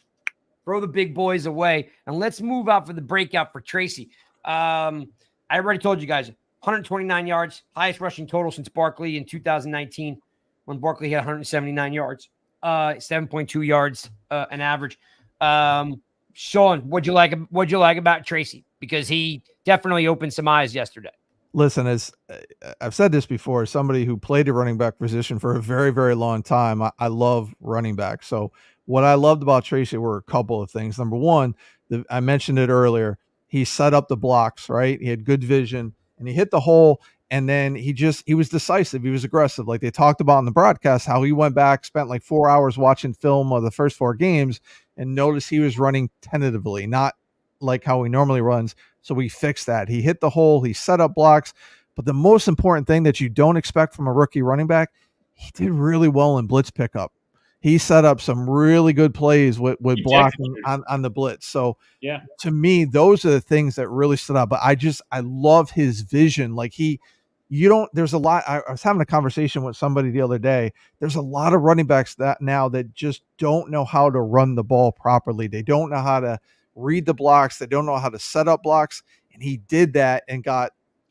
Throw the big boys away, and let's move out for the breakout for Tracy. I already told you guys, 129 yards, highest rushing total since Barkley in 2019 when Barkley had 179 yards, 7.2 yards an average. Shawn, what'd you like about Tracy? Because he definitely opened some eyes yesterday. Listen, as I've said this before, somebody who played the running back position for a very, very long time, I love running back. So what I loved about Tracy were a couple of things. Number one, I mentioned it earlier. He set up the blocks, right? He had good vision and he hit the hole. And then he was decisive. He was aggressive. Like they talked about in the broadcast, how he went back, spent like 4 hours watching film of the first 4 games and noticed he was running tentatively, not like how he normally runs. So we fixed that. He hit the hole. He set up blocks. But the most important thing that you don't expect from a rookie running back, he did really well in blitz pickup. He set up some really good plays with He blocking definitely on the blitz. So Yeah. to me, those are the things that really stood out. But I love his vision. Like there's a lot. I was having a conversation with somebody the other day. There's a lot of running backs that just don't know how to run the ball properly. They don't know how to read the blocks. They don't know how to set up blocks. And he did that and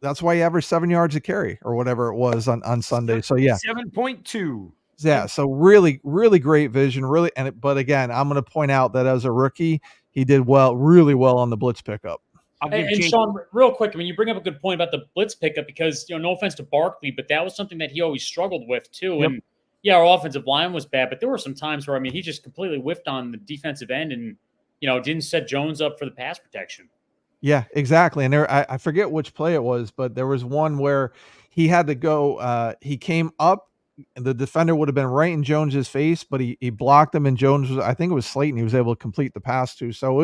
that's why he averaged 7 yards a carry or whatever it was on Sunday. So yeah. 7.2. Yeah, so really, really great vision. But again, I'm going to point out that as a rookie, he did really well on the blitz pickup. And Sean, real quick, I mean, you bring up a good point about the blitz pickup because, no offense to Barkley, but that was something that he always struggled with too. Yep. And yeah, our offensive line was bad, but there were some times where, I mean, he just completely whiffed on the defensive end and, didn't set Jones up for the pass protection. Yeah, exactly. And I forget which play it was, but there was one where he had to go. He came up, and the defender would have been right in Jones's face, but he blocked him, and I think it was Slayton. He was able to complete the pass to. So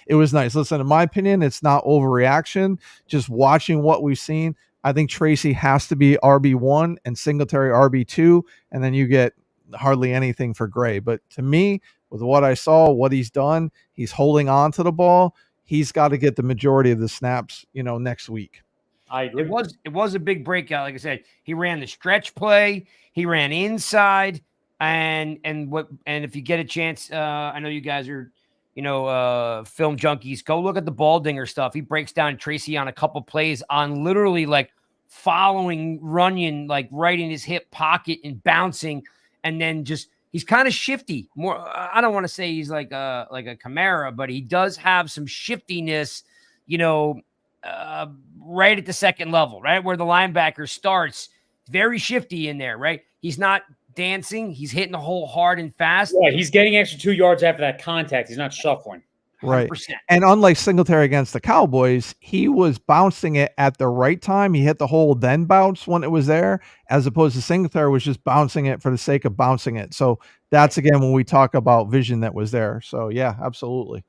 it was nice. Listen, in my opinion, it's not overreaction. Just watching what we've seen, I think Tracy has to be RB1 and Singletary RB2, and then you get hardly anything for Gray. But to me, with what I saw, what he's done, he's holding on to the ball. He's got to get the majority of the snaps, next week. I agree. It was a big breakout. Like I said, he ran the stretch play, he ran inside, and if you get a chance, I know you guys are, film junkies. Go look at the Baldinger stuff. He breaks down Tracy on a couple plays on literally like following Runyon, like right in his hip pocket and bouncing, and then just. He's kind of shifty. More, I don't want to say he's like a Kamara, but he does have some shiftiness, right at the second level, right where the linebacker starts. Very shifty in there, right? He's not dancing. He's hitting the hole hard and fast. Yeah, he's getting extra 2 yards after that contact. He's not shuffling. Right. 100%. And unlike Singletary against the Cowboys, he was bouncing it at the right time. He hit the hole, then bounced when it was there, as opposed to Singletary was just bouncing it for the sake of bouncing it. So that's, again, when we talk about vision that was there. So, yeah, absolutely.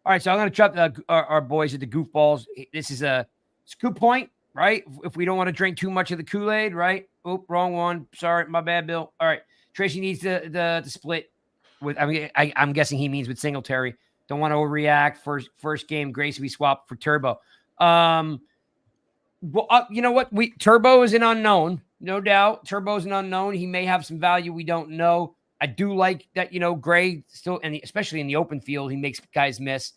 All right, so I'm going to drop our boys at the goofballs. This is a scoop point, right? If we don't want to drink too much of the Kool-Aid, right? Oop, wrong one. Sorry, my bad, Bill. All right, Tracy needs the split with. I mean, I'm guessing he means with Singletary. Don't want to overreact. First game, Grace, we swapped for Turbo. Well, you know what? Turbo is an unknown, no doubt. Turbo's an unknown. He may have some value we don't know. I do like that, Gray still, and especially in the open field, he makes guys miss.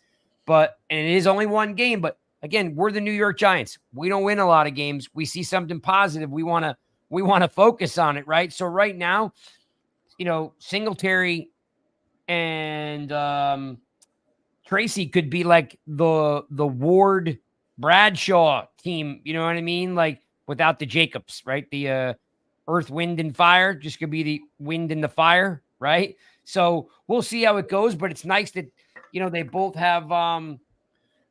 And it is only one game. But again, we're the New York Giants. We don't win a lot of games. We see something positive. We want to focus on it, right? So right now, Singletary and Tracy could be like the Ward Bradshaw team. You know what I mean? Like without the Jacobs, right? The earth, wind, and fire just could be the wind and the fire, right? So we'll see how it goes, but it's nice that, they both have, I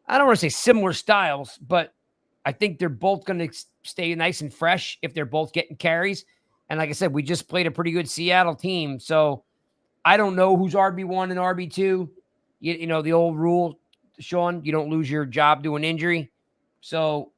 don't want to say similar styles, but I think they're both going to stay nice and fresh if they're both getting carries. And like I said, we just played a pretty good Seattle team. So I don't know who's RB1 and RB2. The old rule, Sean, you don't lose your job to an injury. So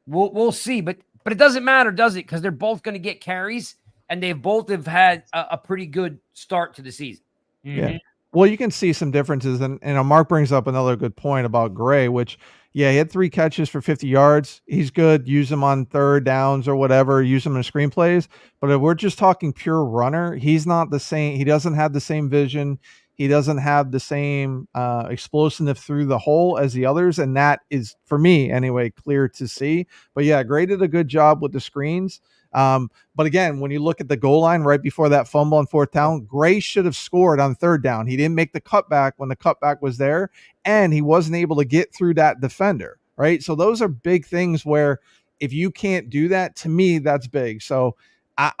we'll see. But it doesn't matter, does it? Because they're both going to get carries, and they both have had a pretty good start to the season. Mm-hmm. Yeah. Well, you can see some differences. And Mark brings up another good point about Gray, which, yeah, he had 3 catches for 50 yards. He's good. Use him on third downs or whatever. Use him in screenplays. But if we're just talking pure runner, he's not the same. He doesn't have the same vision. He doesn't have the same explosiveness through the hole as the others. And that is, for me anyway, clear to see. But yeah, Gray did a good job with the screens. But again, when you look at the goal line right before that fumble on 4th down, Gray should have scored on 3rd down. He didn't make the cutback when the cutback was there, and he wasn't able to get through that defender, right? So those are big things where if you can't do that, to me, that's big. So I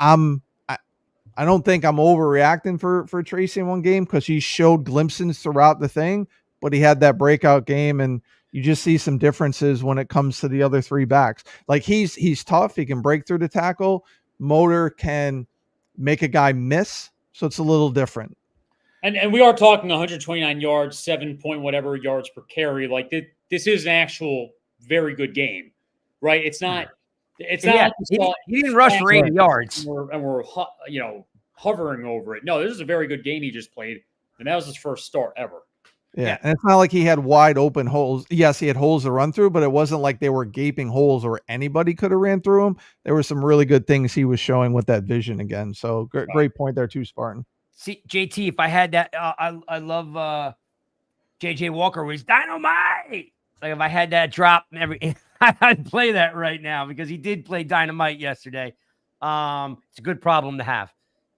don't think I'm overreacting for Tracy in one game because he showed glimpses throughout the thing, but he had that breakout game, and you just see some differences when it comes to the other 3 backs. Like he's tough. He can break through the tackle. Motor can make a guy miss. So it's a little different. And we are talking 129 yards, 7 point whatever yards per carry. Like this is an actual very good game, right? It's not. It's not. Yeah, he didn't rush for 80 yards. And we're hovering over it. No, this is a very good game he just played, and that was his first start ever. Yeah, and it's not like he had wide open holes. Yes, he had holes to run through, but it wasn't like they were gaping holes where anybody could have ran through them. There were some really good things he was showing with that vision again. So great point there too, Spartan. See, JT, if I had that, I love JJ Walker was dynamite. Like if I had that drop and every, I'd play that right now because he did play dynamite yesterday. It's a good problem to have.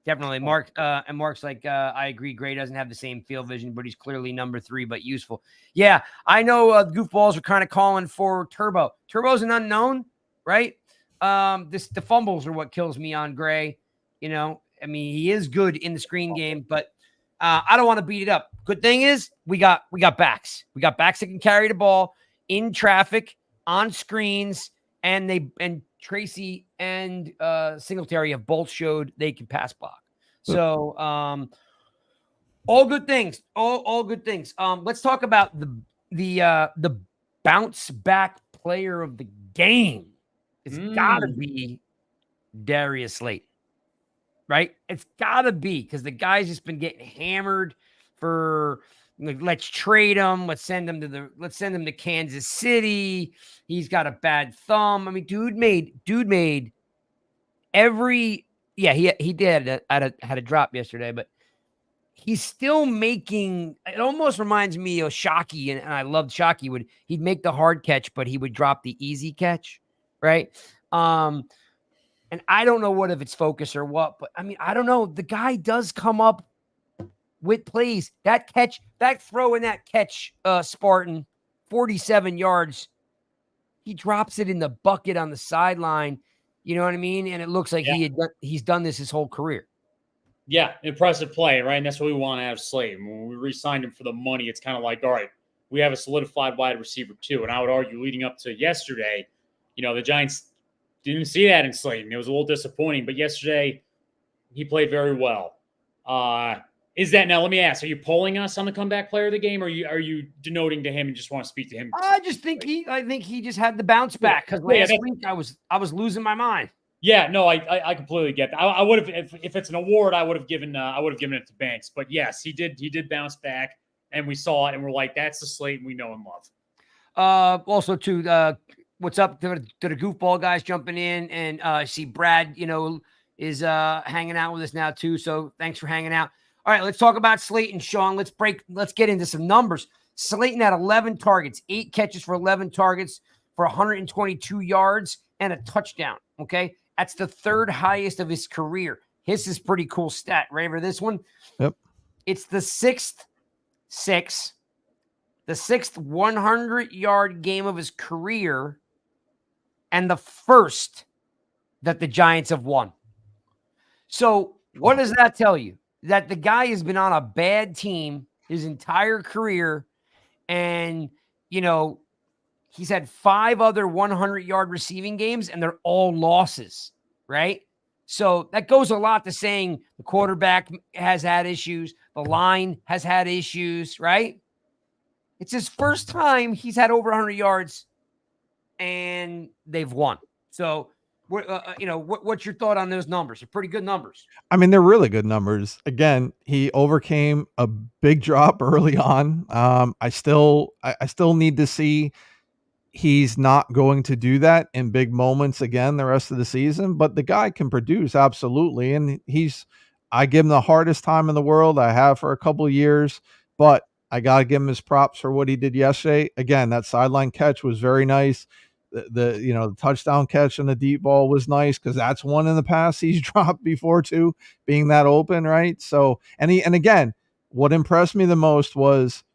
Definitely. Mark and Mark's like, I agree. Gray doesn't have the same field vision, but he's clearly number 3, but useful. Yeah, I know goofballs are kind of calling for Turbo. Turbo's an unknown, right? The fumbles are what kills me on Gray. You know, I mean, he is good in the screen game, but I don't want to beat it up. Good thing is we got backs. We got backs that can carry the ball in traffic, on screens, and Tracy and Singletary have both showed they can pass block. So all good things. All good things. Let's talk about the bounce back player of the game. It's gotta be Darius Slayton. Right? It's gotta be because the guy's just been getting hammered for like, let's trade him. Let's send him to Kansas City. He's got a bad thumb. I mean, dude made every he did had a drop yesterday, but he's still making. It almost reminds me of Shockey, and I loved Shockey. He'd make the hard catch, but he would drop the easy catch, right? And I don't know what if it's focus or what, but I mean, I don't know. The guy does come up with plays. That catch, that throw and that catch, Spartan, 47 yards. He drops it in the bucket on the sideline. You know what I mean? And it looks like he's done this his whole career. Yeah, impressive play, right? And that's what we want to have Slayton. When we re-signed him for the money, it's kind of like, all right, we have a solidified wide receiver too. And I would argue leading up to yesterday, you know, the Giants didn't see that in Slayton. It was a little disappointing, but yesterday he played very well. Is that now? Let me ask: are you polling us on the comeback player of the game, or are you denoting to him and just want to speak to him? I think he just had the bounce back because last week I was losing my mind. Yeah, no, I completely get that. I would have if it's an award, I would have given it to Banks. But yes, he did bounce back, and we saw it, and we're like, that's the Slayton we know and love. Also, too, what's up to the goofball guys jumping in, and I see Brad, you know, is hanging out with us now too. So thanks for hanging out. All right, let's talk about Slayton, Sean. Let's get into some numbers. Slayton had 11 targets, 8 catches for 11 targets for 122 yards and a touchdown. Okay, that's the 3rd highest of his career. His is pretty cool stat. Ready for this one? Yep. It's the sixth 100-yard game of his career, and the first that the Giants have won. So what does that tell you? That the guy has been on a bad team his entire career, and, you know, he's had 5 other 100-yard receiving games, and they're all losses, right? So that goes a lot to saying the quarterback has had issues, the line has had issues, right? It's his first time he's had over 100 yards, and they've won. So, what's your thought on those numbers? They're pretty good numbers. I mean, they're really good numbers. Again, he overcame a big drop early on. I still need to see he's not going to do that in big moments again the rest of the season, but the guy can produce absolutely. And I give him the hardest time in the world. I have for a couple of years, but I got to give him his props for what he did yesterday. Again, that sideline catch was very nice. The touchdown catch and the deep ball was nice because that's one in the past he's dropped before too, being that open, right? So, and again, what impressed me the most was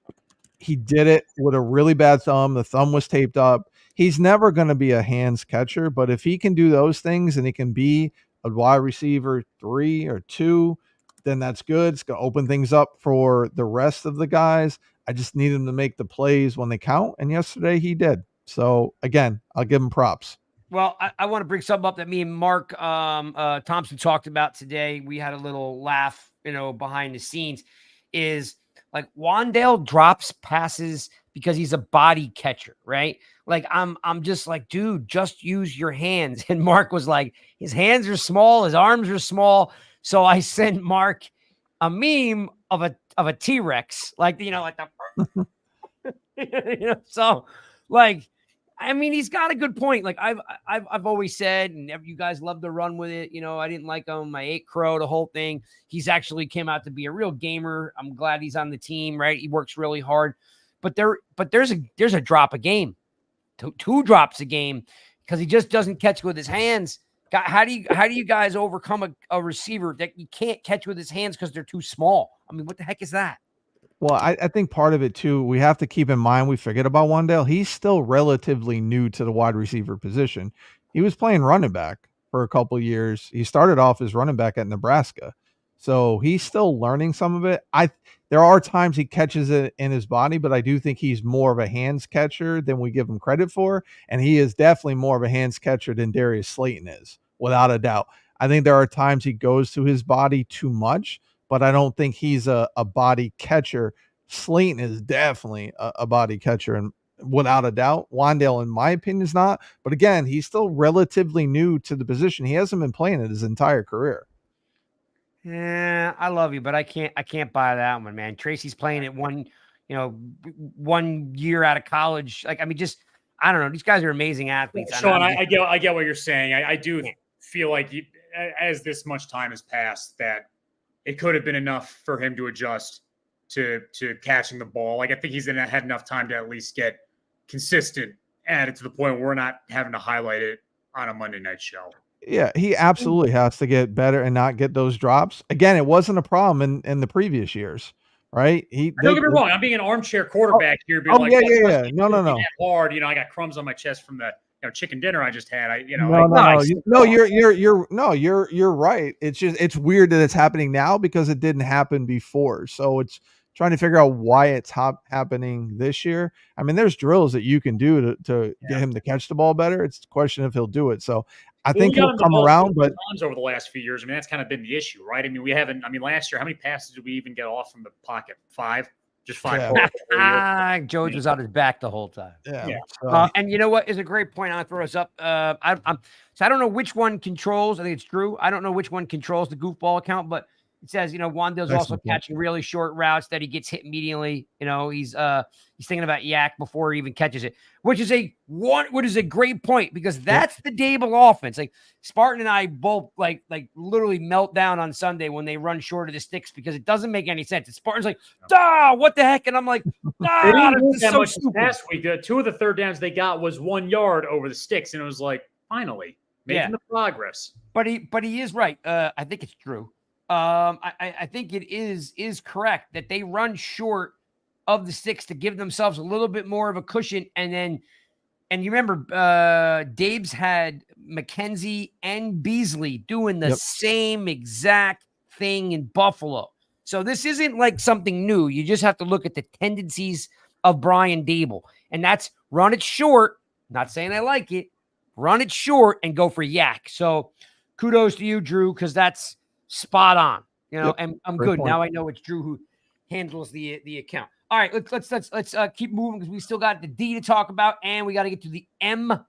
he did it with a really bad thumb. The thumb was taped up. He's never going to be a hands catcher, but if he can do those things and he can be a wide receiver 3 or 2, then that's good. It's going to open things up for the rest of the guys. I just need him to make the plays when they count, and yesterday he did. So, again, I'll give him props. Well, I want to bring something up that me and Mark Thompson talked about today. We had a little laugh, behind the scenes, is like Wan'Dale drops passes because he's a body catcher, right? Like I'm just like, dude, just use your hands. And Mark was like, his hands are small, his arms are small. So I sent Mark a meme of a T-Rex, like like the so like I mean, he's got a good point. Like I've always said, and you guys love to run with it. I didn't like him. I ate crow, the whole thing. He's actually came out to be a real gamer. I'm glad he's on the team, right? He works really hard. But there's a drop a game, two drops a game, because he just doesn't catch with his hands. How do you guys overcome a receiver that you can't catch with his hands because they're too small? I mean, what the heck is that? Well, I think part of it too, we have to keep in mind, we forget about Wandale. He's still relatively new to the wide receiver position. He was playing running back for a couple of years. He started off as running back at Nebraska. So he's still learning some of it. There are times he catches it in his body, but I do think he's more of a hands catcher than we give him credit for. And he is definitely more of a hands catcher than Darius Slayton is, without a doubt. I think there are times he goes to his body too much, but I don't think he's a body catcher. Slayton is definitely a body catcher, and without a doubt, Wandale, in my opinion, is not. But again, he's still relatively new to the position. He hasn't been playing it his entire career. Yeah, I love you, but I can't buy that one, man. Tracy's playing it 1 year out of college. Like, I mean, just I don't know. These guys are amazing athletes. Sean, I get what you're saying. I do feel like as this much time has passed, that it could have been enough for him to adjust to catching the ball. Like, I think he's had enough time to at least get consistent at it to the point where we're not having to highlight it on a Monday night show. Yeah, he absolutely has to get better and not get those drops. Again, it wasn't a problem in the previous years, right? Don't get me wrong. I'm being an armchair quarterback here. Being yeah. No. Hard. I got crumbs on my chest from the chicken dinner I just had. You're right. It's weird that it's happening now because it didn't happen before. So it's trying to figure out why it's happening this year. I mean, there's drills that you can do to get him to catch the ball better. It's a question if he'll do it. So I think he'll come around, but over the last few years, I mean, that's kind of been the issue, right? I mean, last year, how many passes did we even get off from the pocket? 5? Just 5. Yeah. George was on his back the whole time. Yeah. And you know what is a great point? I'll throw us up. So I don't know which one controls. I think it's Drew. I don't know which one controls the goofball account, but it says, Wandale's also catching really short routes that he gets hit immediately. He's thinking about yak before he even catches it, which is a great point, because that's the Dable offense. Like, Spartan and I both like literally melt down on Sunday when they run short of the sticks, because it doesn't make any sense. And Spartan's like, what the heck? And I'm like, they didn't move that much last week. 2 of the third downs they got was 1 yard over the sticks, and it was like, finally making the progress. But he is right. I think it's Drew. I think it is correct that they run short of the sticks to give themselves a little bit more of a cushion. And you remember, Dave's had McKenzie and Beasley doing the same exact thing in Buffalo. So this isn't like something new. You just have to look at the tendencies of Brian Dable, and that's run it short. Not saying I like it. Run it short and go for yak. So kudos to you, Drew, because that's spot on, and I'm good. Point. Now I know it's Drew who handles the account. All right, let's keep moving, because we still got the D to talk about, and we got to get to the MIP.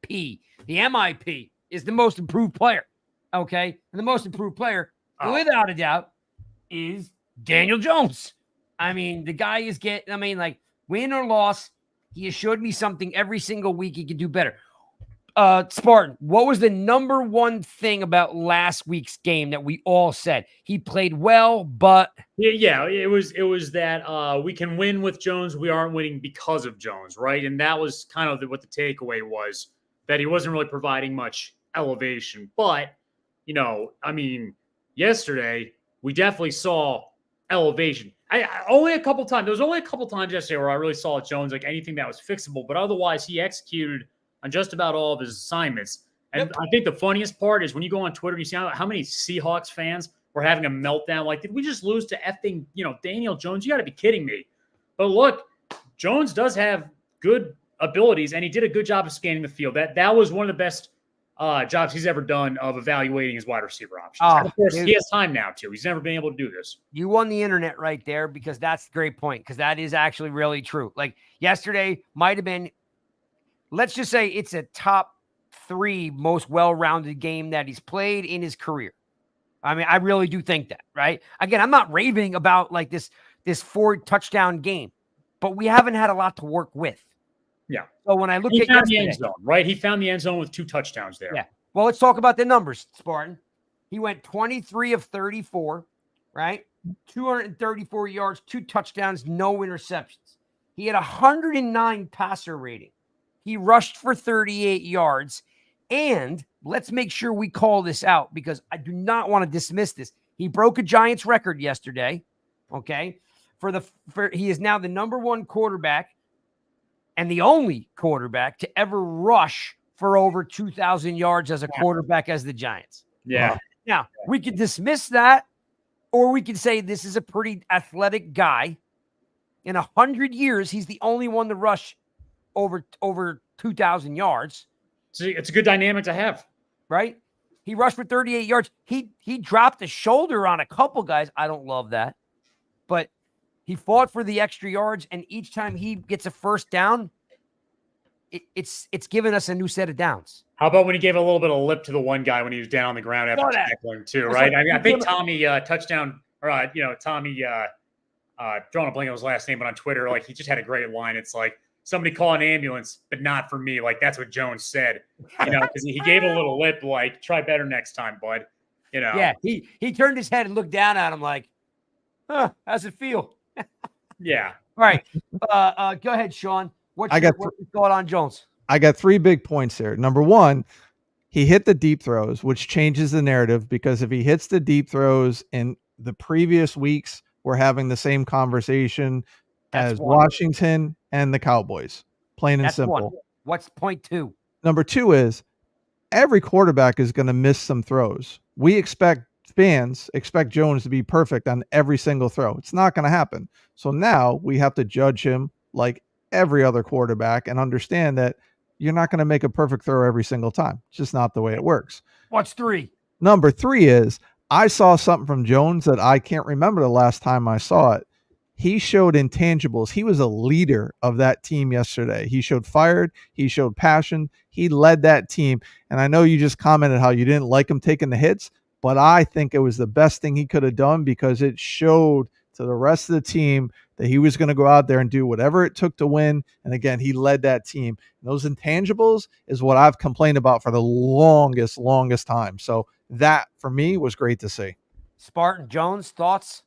The MIP is the most improved player. Okay. And the most improved player, without a doubt, is Daniel Jones. I mean, the guy is win or loss, he has showed me something every single week he can do better. Spartan, what was the number one thing about last week's game that we all said? He played well, but it was that we can win with Jones. We aren't winning because of Jones, right? And that was kind of what the takeaway was, that he wasn't really providing much elevation. But yesterday we definitely saw elevation. Only a couple times. There was only a couple times yesterday where I really saw Jones like anything that was fixable, but otherwise he executed on just about all of his assignments. And I think the funniest part is when you go on Twitter and you see how many Seahawks fans were having a meltdown. Like, did we just lose to effing, Daniel Jones? You got to be kidding me. But look, Jones does have good abilities, and he did a good job of scanning the field. That was one of the best jobs he's ever done of evaluating his wide receiver options. And of course, he has time now, too. He's never been able to do this. You won the internet right there, because that's a great point, because that is actually really true. Like, yesterday might have been, let's just say it's a top 3 most well-rounded game that he's played in his career. I mean, I really do think that, right? Again, I'm not raving about like this 4-touchdown game, but we haven't had a lot to work with. Yeah. So when I look He at found the yesterday, end zone, right? He found the end zone with 2 touchdowns there. yeah. Well, let's talk about the numbers, Spartan. He went 23 of 34, right? 234 yards, 2 touchdowns, no interceptions. He had 109 passer rating. He rushed for 38 yards. And let's make sure we call this out because I do not want to dismiss this. He broke a Giants record yesterday. Okay. He is now the number 1 quarterback and the only quarterback to ever rush for over 2,000 yards as a quarterback as the Giants. Yeah. Now, we could dismiss that, or we could say this is a pretty athletic guy. In 100 years, he's the only one to rush over 2,000 yards. So it's a good dynamic to have. Right? He rushed for 38 yards. He dropped a shoulder on a couple guys. I don't love that. But he fought for the extra yards, and each time he gets a first down, it's given us a new set of downs. How about when he gave a little bit of lip to the one guy when he was down on the ground after tackling too, right? I mean, I think Tommy touchdown or Tommy drawing a blank on his last name, but on Twitter, like he just had a great line. It's like somebody call an ambulance, but not for me. Like that's what Jones said, because he gave a little lip, like try better next time, bud. Yeah, he turned his head and looked down at him like, how's it feel? Yeah. All right. Go ahead, Shawn. What's your thought on Jones? I got 3 big points here. Number 1, he hit the deep throws, which changes the narrative because if he hits the deep throws in the previous weeks, we're having the same conversation as Washington and the Cowboys, plain and simple. One. What's point 2? Number 2 is every quarterback is going to miss some throws. Fans expect Jones to be perfect on every single throw. It's not going to happen. So now we have to judge him like every other quarterback and understand that you're not going to make a perfect throw every single time. It's just not the way it works. What's 3? Number 3 is I saw something from Jones that I can't remember the last time I saw it. He showed intangibles. He was a leader of that team yesterday. He showed fire. He showed passion. He led that team. And I know you just commented how you didn't like him taking the hits, but I think it was the best thing he could have done because it showed to the rest of the team that he was going to go out there and do whatever it took to win. And again, he led that team. And those intangibles is what I've complained about for the longest time. So that for me was great to see. Spartan Jones, thoughts?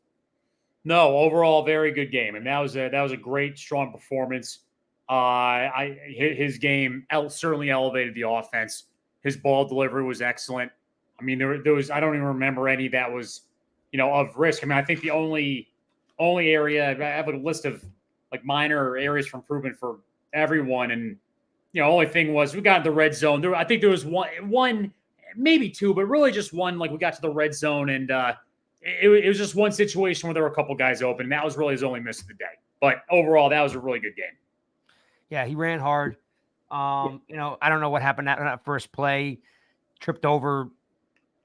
No, overall, very good game, and that was a great, strong performance. His game certainly elevated the offense. His ball delivery was excellent. I mean, there was I don't even remember any that was, of risk. I mean, I think the only area I have a list of like minor areas for improvement for everyone, and only thing was we got in the red zone. I think there was one, maybe 2, but really just one. Like we got to the red zone and. It was just one situation where there were a couple guys open. And that was really his only miss of the day. But overall, that was a really good game. Yeah, he ran hard. I don't know what happened at that first play. Tripped over.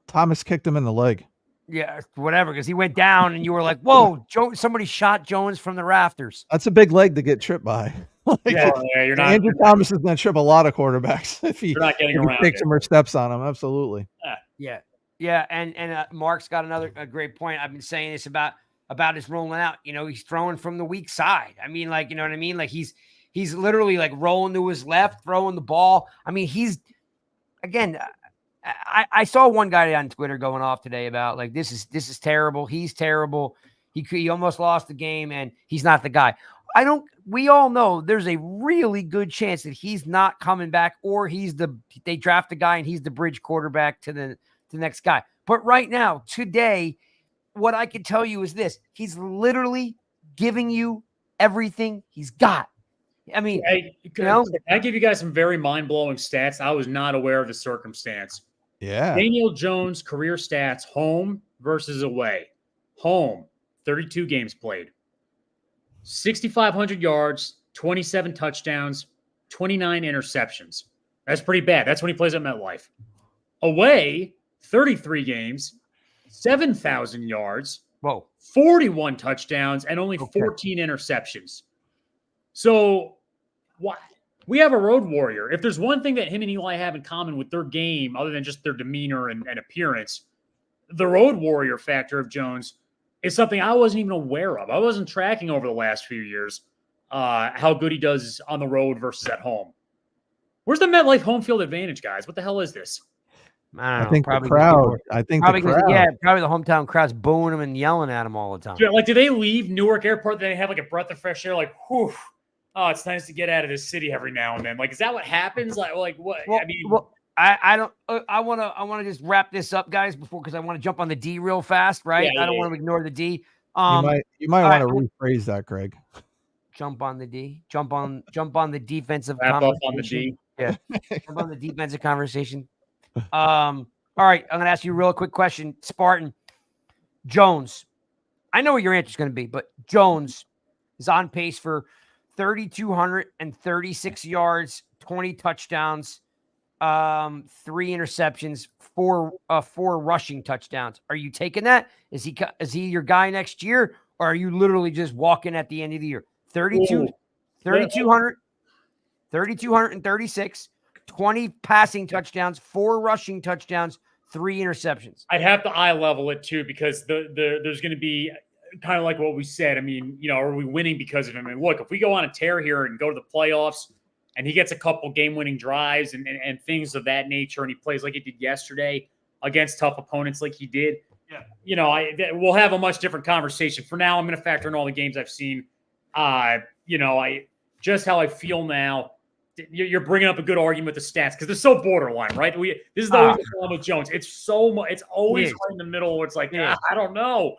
Thomas kicked him in the leg. Yeah, whatever, because he went down and you were like, whoa, somebody shot Jones from the rafters. That's a big leg to get tripped by. You're not. Andrew Thomas is going to trip a lot of quarterbacks if he takes him or steps on him. Absolutely. Yeah. Yeah, and Mark's got a great point. I've been saying this about his rolling out. He's throwing from the weak side. I mean, like, you know what I mean? Like he's literally like rolling to his left, throwing the ball. I mean, I saw one guy on Twitter going off today about like this is terrible. He's terrible. He almost lost the game, and he's not the guy. We all know there's a really good chance that he's not coming back, or they draft a guy and he's the bridge quarterback to the next guy. But right now, today, what I can tell you is this. He's literally giving you everything he's got. I mean, can I give you guys some very mind-blowing stats? I was not aware of the circumstance. Yeah. Daniel Jones' career stats, home versus away. Home, 32 games played. 6,500 yards, 27 touchdowns, 29 interceptions. That's pretty bad. That's when he plays at MetLife. Away, 33 games, 7,000 yards, 41 touchdowns, and only 14 interceptions. So we have a road warrior. If there's one thing that him and Eli have in common with their game, other than just their demeanor and appearance, the road warrior factor of Jones is something I wasn't even aware of. I wasn't tracking over the last few years how good he does on the road versus at home. Where's the MetLife home field advantage, guys? What the hell is this? I think the crowd. I think the crowd. Yeah, probably the hometown crowd's booing him and yelling at him all the time. Like, do they leave Newark Airport? They have like a breath of fresh air, like, whew. Oh, it's nice to get out of this city every now and then. Like, is that what happens? Like what? Well, I mean, I don't. I want to just wrap this up, guys, because I want to jump on the D real fast, right? I don't want to ignore the D. You might want to rephrase that, Craig. Jump on the D. Jump on the defensive wrap up conversation. on the D. Yeah, jump on the defensive conversation. All right, I'm gonna ask you a real quick question, Spartan Jones. I know what your answer is going to be, but Jones is on pace for 3,236 yards, 20 touchdowns, 3 interceptions, four rushing touchdowns. Are you taking that? Is he your guy next year, or are you literally just walking at the end of the year? 3,236, 20 passing touchdowns, 4 rushing touchdowns, 3 interceptions. I'd have to eye level it too, because there's going to be kind of like what we said. I mean, are we winning because of him? I mean, look, if we go on a tear here and go to the playoffs and he gets a couple game-winning drives and things of that nature, and he plays like he did yesterday against tough opponents like he did, we'll have a much different conversation. For now, I'm going to factor in all the games I've seen. Just how I feel now. You're bringing up a good argument with the stats because they're so borderline, right? This is always the problem with Jones. It's always right in the middle where it's like, I don't know.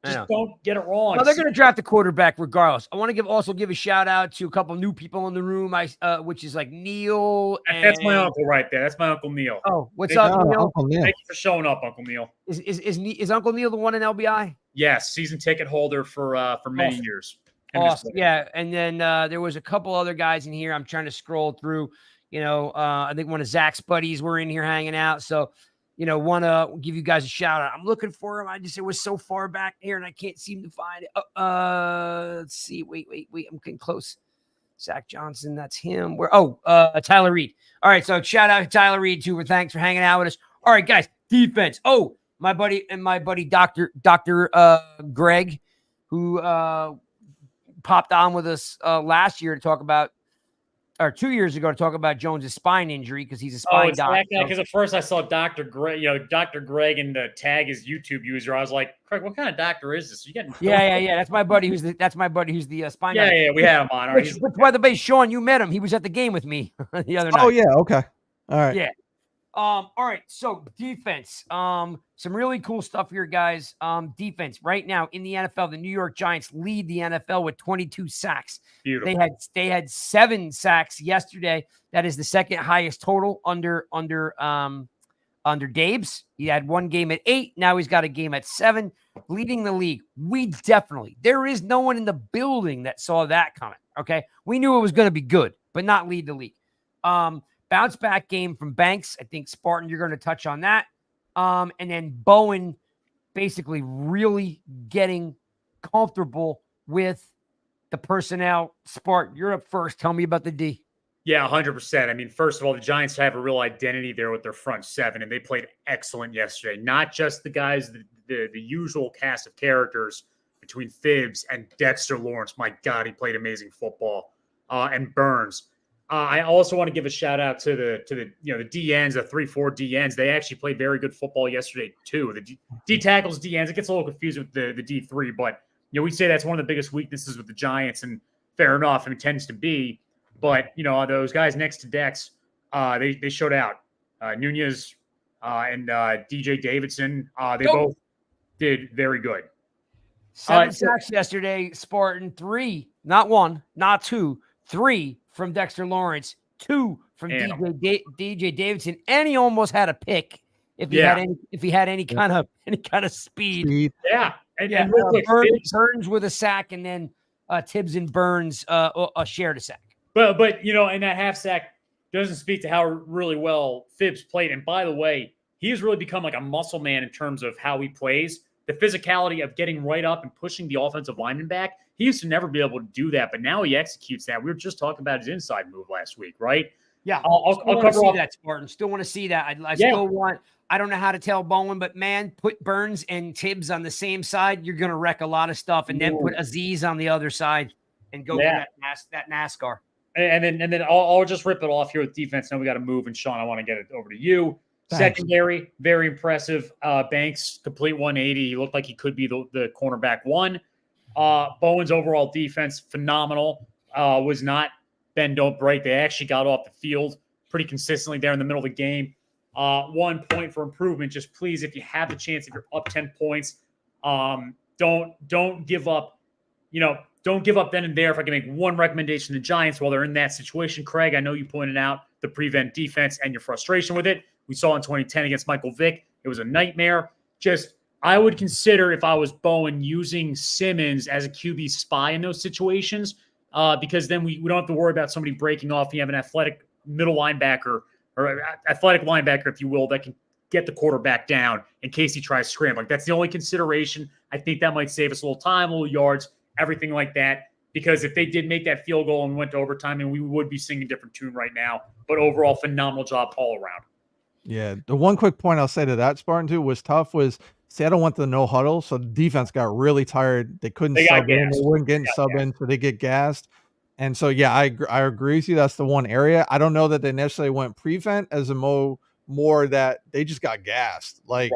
Just don't get it wrong. Well, they're going to draft a quarterback regardless. I want to also give a shout out to a couple new people in the room, which is like Neil. That's my uncle right there. That's my Uncle Neil. Oh, what's up, Neil? Uncle Neil? Thank you for showing up, Uncle Neil. Is Uncle Neil the one in LBI? Yes, season ticket holder for many years. Awesome. Yeah, and then there was a couple other guys in here. I'm trying to scroll through. I think one of Zach's buddies were in here hanging out. So, want to give you guys a shout out. I'm looking for him. It was so far back here, and I can't seem to find it. Let's see. Wait. I'm getting close. Zach Johnson, that's him. Tyler Reed. All right, so shout out to Tyler Reed too. Thanks for hanging out with us. All right, guys, defense. Oh, my buddy Dr. Greg, who popped on with us last year to talk about, or 2 years ago to talk about Jones's spine injury because he's a spine doctor. Because at first I saw Dr. Greg, Dr. Greg, and tag his YouTube user. I was like, Craig, what kind of doctor is this? You getting? Yeah. That's my buddy who's the spine doctor. Yeah, we had him on. Which, by the way, Sean, you met him. He was at the game with me the other night. Oh yeah, okay, all right. Yeah. All right. So defense. Some really cool stuff here, guys. Defense right now in the NFL, the New York Giants lead the NFL with 22 sacks. Beautiful. They had 7 sacks yesterday. That is the second highest total under Dave's. He had one game at 8. Now he's got a game at 7, leading the league. There is no one in the building that saw that coming. Okay. We knew it was going to be good, but not lead the league. Bounce back game from Banks. I think Spartan, you're going to touch on that. And then Bowen basically really getting comfortable with the personnel. Spartan, you're up first. Tell me about the D. Yeah, 100%. I mean, first of all, the Giants have a real identity there with their front 7, and they played excellent yesterday. Not just the guys, the usual cast of characters between Phibbs and Dexter Lawrence. My God, he played amazing football. And Burns. I also want to give a shout out to the DNs, the 3-4 DNs. They actually played very good football yesterday too. The D tackles, DNs. It gets a little confusing with the D3, but we say that's one of the biggest weaknesses with the Giants, and fair enough, it tends to be. But those guys next to Dex, they showed out. Nunez and DJ Davidson, they both did very good. 7 sacks yesterday, Spartan. 3, not 1, not 2, 3 from Dexter Lawrence, 2 from DJ Davidson, and he almost had a pick if he had any kind of speed. Yeah, and Burns with a sack, and then Tibbs and Burns shared a sack. But and that half sack doesn't speak to how really well Phibbs played. And by the way, he's really become like a muscle man in terms of how he plays. The physicality of getting right up and pushing the offensive lineman back. He used to never be able to do that, but now he executes that. We were just talking about his inside move last week, right? Yeah, I'll still want to cover see off. that, Spartan. Still want to see that. I Yeah. still want. I don't know how to tell Bowen, but man, put Burns and Tibbs on the same side. You're going to wreck a lot of stuff, and then put Aziz on the other side and go for that NASCAR. And then I'll just rip it off here with defense. Now we got to move. And Sean, I want to get it over to you. Thanks. Secondary, very impressive. Banks, complete 180. He looked like he could be the cornerback one. Bowen's overall defense, phenomenal. Was not bend, don't break. They actually got off the field pretty consistently there in the middle of the game. 1 point for improvement. Just please, if you have the chance, if you're up 10 points, don't give up. Don't give up then and there. If I can make one recommendation to Giants while they're in that situation, Craig, I know you pointed out the prevent defense and your frustration with it. We saw in 2010 against Michael Vick. It was a nightmare. I would consider, if I was Bowen, using Simmons as a QB spy in those situations, because then we don't have to worry about somebody breaking off. You have an athletic middle linebacker or athletic linebacker, if you will, that can get the quarterback down in case he tries scrambling. That's the only consideration. I think that might save us a little time, a little yards, everything like that. Because if they did make that field goal and went to overtime, and we would be singing a different tune right now. But overall, phenomenal job all around. Yeah, the one quick point I'll say to that, Spartan, too, was tough was Seattle went to the no huddle, so the defense got really tired. They couldn't sub in. They weren't getting sub in, so they get gassed. And so, yeah, I agree with you. That's the one area. I don't know that they necessarily went prevent as a more that they just got gassed, like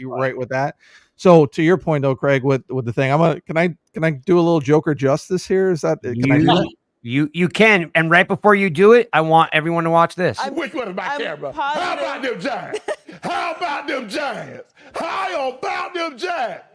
right with that. So to your point though, Craig, with the thing, can I do a little Joker justice here? Is that can I do that? You can, and right before you do it, I want everyone to watch this. Which one is my camera? How about them Giants? How about them Giants? How about them Giants?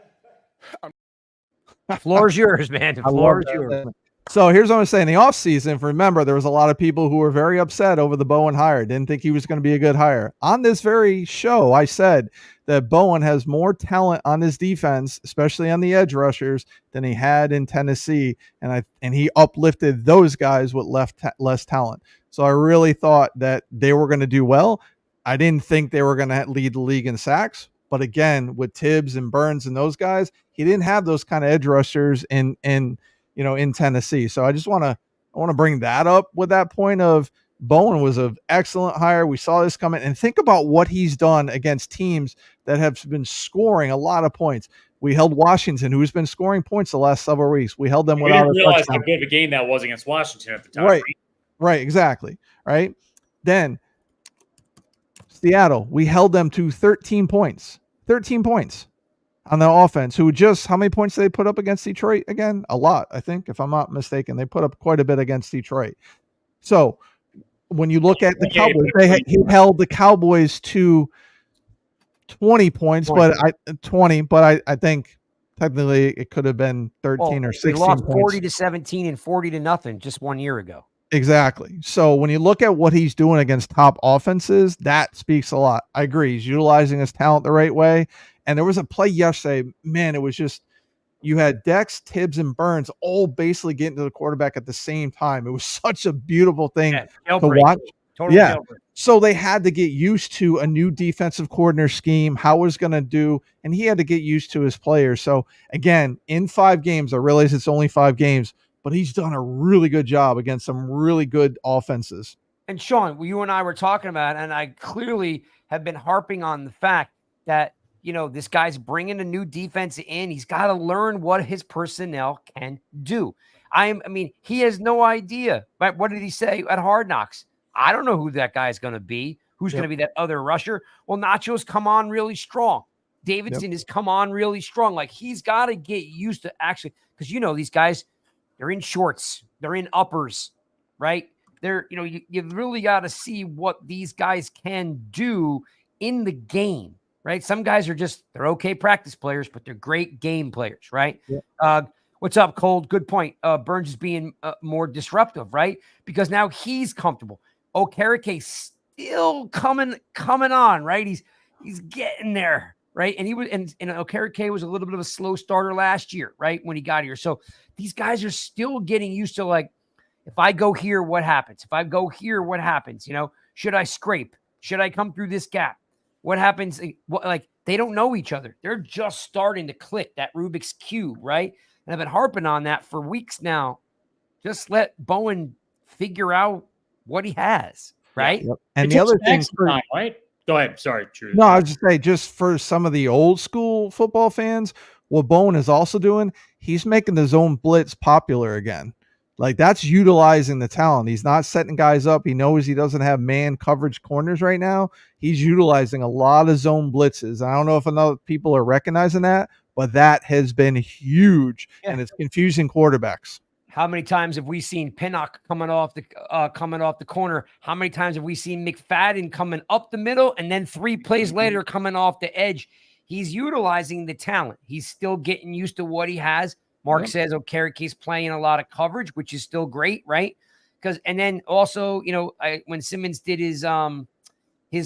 Floor's yours, man. The floor is yours. So here's what I'm saying. In the offseason, remember, there was a lot of people who were very upset over the Bowen hire. Didn't think he was going to be a good hire. On this very show, I said that Bowen has more talent on his defense, especially on the edge rushers, than he had in Tennessee. And he uplifted those guys with less talent. So I really thought that they were going to do well. I didn't think they were going to lead the league in sacks. But again, with Tibbs and Burns and those guys, he didn't have those kind of edge rushers in Tennessee. So I want to bring that up with that point of Bowen was an excellent hire. We saw this coming, and think about what he's done against teams that have been scoring a lot of points. We held Washington, who's been scoring points the last several weeks. We held them without a realize touchdown. how good of a game that was against Washington at the time. Right, exactly. Right. Then Seattle, we held them to 13 points. 13 points. On the offense, who just, how many points did they put up against Detroit again? A lot, I think, if I'm not mistaken. They put up quite a bit against Detroit. So when you look at the Cowboys, he held the Cowboys to 20 points, but I think technically it could have been 13 or 16 lost points. 40-17 and 40-0 just 1 year ago. Exactly. So when you look at what he's doing against top offenses, that speaks a lot. I agree. He's utilizing his talent the right way. And there was a play yesterday, man, it was just, you had Dex, Tibbs, and Burns all basically getting to the quarterback at the same time. It was such a beautiful thing to watch. Totally. So they had to get used to a new defensive coordinator scheme, how it was going to do, and he had to get used to his players. So again, in 5 games, I realize it's only 5 games, but he's done a really good job against some really good offenses. And Sean, you and I were talking about, and I clearly have been harping on the fact that, this guy's bringing a new defense in. He's got to learn what his personnel can do. He has no idea. Right? What did he say at Hard Knocks? I don't know who that guy's going to be. Who's going to be that other rusher? Well, Nacho's come on really strong. Davidson has come on really strong. Like, he's got to get used to actually, because, these guys, they're in shorts. They're in uppers, right? They're, you really got to see what these guys can do in the game. Right. Some guys are they're okay practice players, but they're great game players. Right. Yeah. What's up, Cold? Good point. Burns is being more disruptive, right? Because now he's comfortable. Okereke still coming on, right? He's getting there, right? And he was, and Okereke was a little bit of a slow starter last year, right? When he got here. So these guys are still getting used to, like, if I go here, what happens? If I go here, what happens? Should I scrape? Should I come through this gap? What happens? Like, they don't know each other. They're just starting to click that Rubik's Cube, right? And I've been harping on that for weeks now. Just let Bowen figure out what he has. right? Yep. And It the took other some thing extra for time, right? Go ahead. Sorry, Drew. no, I was just say just for some of the old school football fans, what Bowen is also doing, he's making the zone blitz popular again. Like that's utilizing the talent. He's not setting guys up. He knows he doesn't have man coverage corners right now. He's utilizing a lot of zone blitzes. I don't know if enough people are recognizing that, but that has been huge and it's confusing quarterbacks. How many times have we seen Pinnock coming off the corner? How many times have we seen McFadden coming up the middle and then 3 plays later coming off the edge? He's utilizing the talent. He's still getting used to what he has. Mark says Okereke's playing a lot of coverage, which is still great, right? And then also, when Simmons did his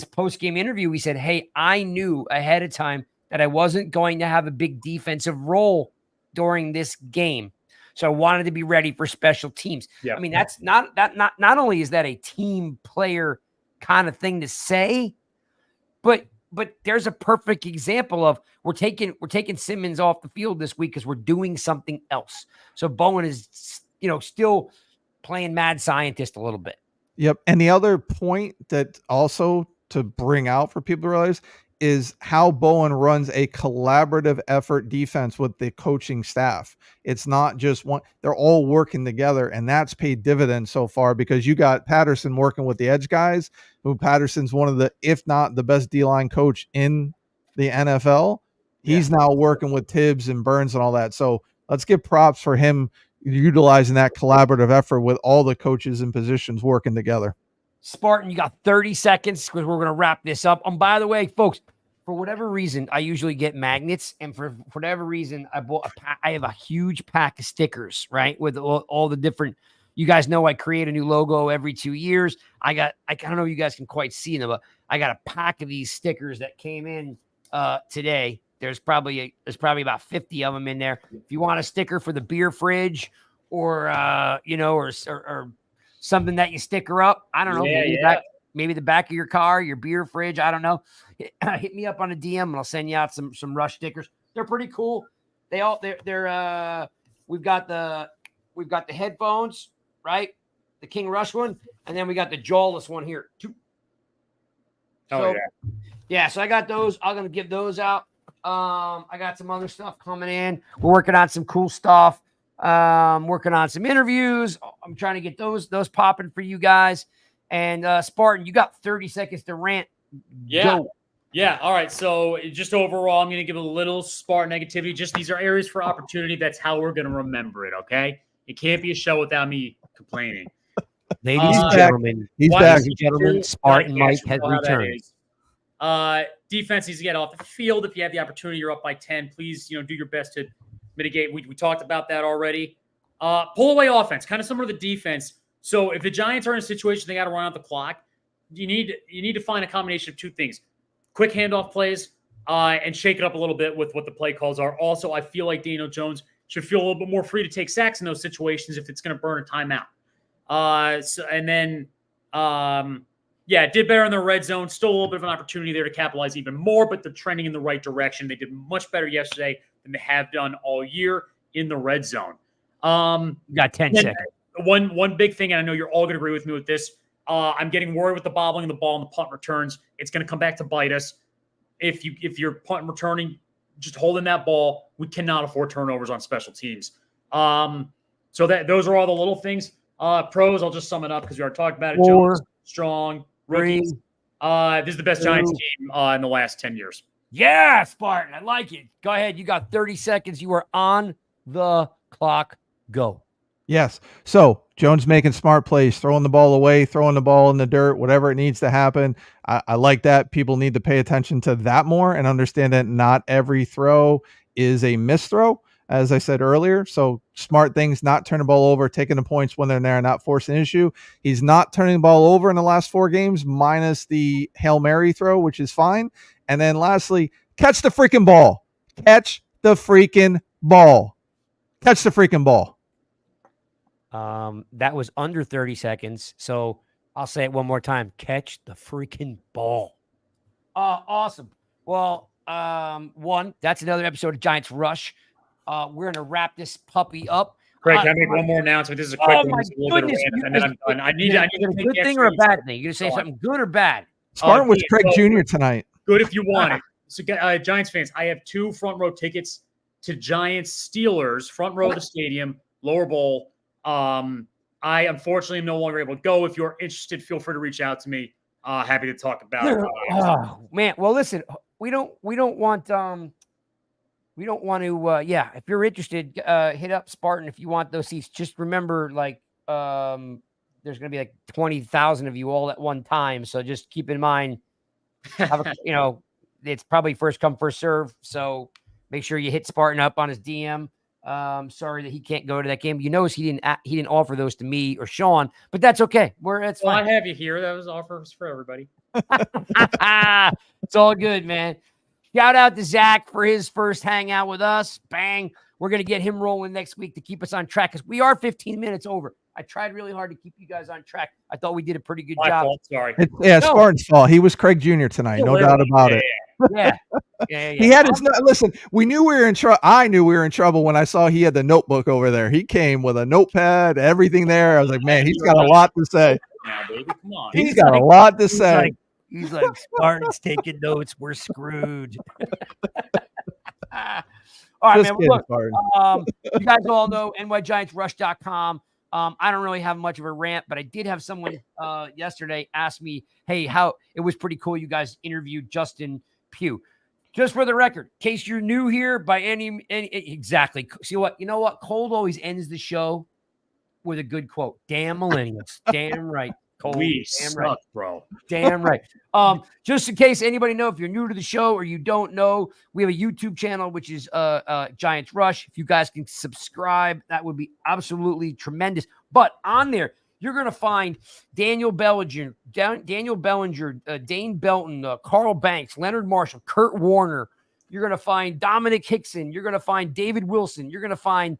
post-game interview, he said, hey, I knew ahead of time that I wasn't going to have a big defensive role during this game. So I wanted to be ready for special teams. Yeah. I mean, that's not only is that a team player kind of thing to say, but there's a perfect example of we're taking Simmons off the field this week because we're doing something else. So Bowen is, still playing mad scientist a little bit. Yep. And the other point that also to bring out for people to realize is how Bowen runs a collaborative effort defense with the coaching staff. It's not just one, they're all working together, and that's paid dividends so far because you got Patterson working with the edge guys, who Patterson's one of the, if not the best D-line coach in the NFL. He's now working with Tibbs and Burns and all that. So let's give props for him utilizing that collaborative effort with all the coaches and positions working together. Spartan, you got 30 seconds because we're going to wrap this up. By the way, folks, for whatever reason, I usually get magnets, and for whatever reason, I have a huge pack of stickers, right, with all the different. You guys know I create a new logo every 2 years. I don't know if you guys can quite see them, but I got a pack of these stickers that came in today. There's probably about 50 of them in there. If you want a sticker for the beer fridge, or or something that you sticker up. I don't know. Maybe the back of your car, your beer fridge. I don't know. Hit me up on a DM and I'll send you out some Rush stickers. They're pretty cool. We've got the headphones, right? The King Rush one, and then we got the Jawless one here. So I got those. I'm gonna give those out. I got some other stuff coming in. We're working on some cool stuff. Working on some interviews. I'm trying to get those popping for you guys. And Spartan, you got 30 seconds to rant. Yeah. Go. Yeah. All right. So just overall, I'm going to give a little Spartan negativity. Just these are areas for opportunity. That's how we're going to remember it. Okay. It can't be a show without me complaining. Ladies and gentlemen, Spartan Mike has returned. Defense needs to get off the field. If you have the opportunity, you're up by 10. Please, do your best to mitigate. We talked about that already. Pull away offense, kind of similar to the defense. So if the Giants are in a situation they got to run out the clock, you need to find a combination of two things: quick handoff plays and shake it up a little bit with what the play calls are. Also, I feel like Daniel Jones should feel a little bit more free to take sacks in those situations if it's going to burn a timeout. Did better in the red zone. Still a little bit of an opportunity there to capitalize even more, but they're trending in the right direction. They did much better yesterday than they have done all year in the red zone. Got 10 seconds. One big thing, and I know you're all going to agree with me with this. I'm getting worried with the bobbling of the ball and the punt returns. It's going to come back to bite us. If you're punt and returning, just holding that ball, we cannot afford turnovers on special teams. So those are all the little things. Pros, I'll just sum it up because we already talked about it. 4, Jones, strong, rookies. This is the best Giants team in the last 10 years. Yeah, Spartan, I like it. Go ahead. You got 30 seconds. You are on the clock. Go. Yes. So Jones making smart plays, throwing the ball away, throwing the ball in the dirt, whatever it needs to happen. I like that. People need to pay attention to that more and understand that not every throw is a misthrow, as I said earlier. So smart things, not turning the ball over, taking the points when they're there, not forcing an issue. He's not turning the ball over in the last 4 games, minus the Hail Mary throw, which is fine. And then lastly, catch the freaking ball. Catch the freaking ball. Catch the freaking ball. That was under 30 seconds. So I'll say it one more time. Catch the freaking ball. Awesome. Well, that's another episode of Giants Rush. We're going to wrap this puppy up. Craig, can I make one more announcement? This is a quick one. My It's a little bit of goodness. random, and then I'm done. I need to a take good the thing or a extra- bad thing? You're going to say something good or bad? Spartan was yeah, Craig well, Jr. tonight. Good if you want it. So, Giants fans, I have 2 front row tickets to Giants Steelers, front row of the stadium, lower bowl. I unfortunately am no longer able to go. If you're interested, feel free to reach out to me. Happy to talk about it. Oh man. Well, listen, we don't want to. If you're interested, hit up Spartan if you want those seats. Just remember, like, there's going to be like 20,000 of you all at one time. So just keep in mind, it's probably first come, first serve. So make sure you hit Spartan up on his DM. Sorry that he can't go to that game. He didn't offer those to me or Sean, but that's okay. It's fine. I have you here. That was offers for everybody. It's all good, man. Shout out to Zach for his first hangout with us. Bang. We're going to get him rolling next week to keep us on track because we are 15 minutes over. I tried really hard to keep you guys on track. I thought we did a pretty good My job. fault. Sorry. Spartan's fault. He was Craig Jr. tonight. No doubt about it. Yeah. He had his listen. We knew we were in trouble. I knew we were in trouble when I saw he had the notebook over there. He came with a notepad, everything there. I was like, man, he's got a lot to say. Now, baby, come on. He's got a lot to say. He's like, Spartan's taking notes. We're screwed. All right, man. Look, you guys all know nygiantsrush.com. I don't really have much of a rant, but I did have someone yesterday ask me, hey, it was pretty cool you guys interviewed Justin Pugh. Just for the record, in case you're new here by any exactly. See what? You know what? Cold always ends the show with a good quote. Damn millennials. Damn right. Cold. We damn suck, right. bro. Damn right. Just in case anybody know, if you're new to the show or you don't know, we have a YouTube channel, which is Giants Rush. If you guys can subscribe, that would be absolutely tremendous. But on there, you're going to find Daniel Bellinger, Dane Belton, Carl Banks, Leonard Marshall, Kurt Warner. You're going to find Dominic Hickson. You're going to find David Wilson. You're going to find,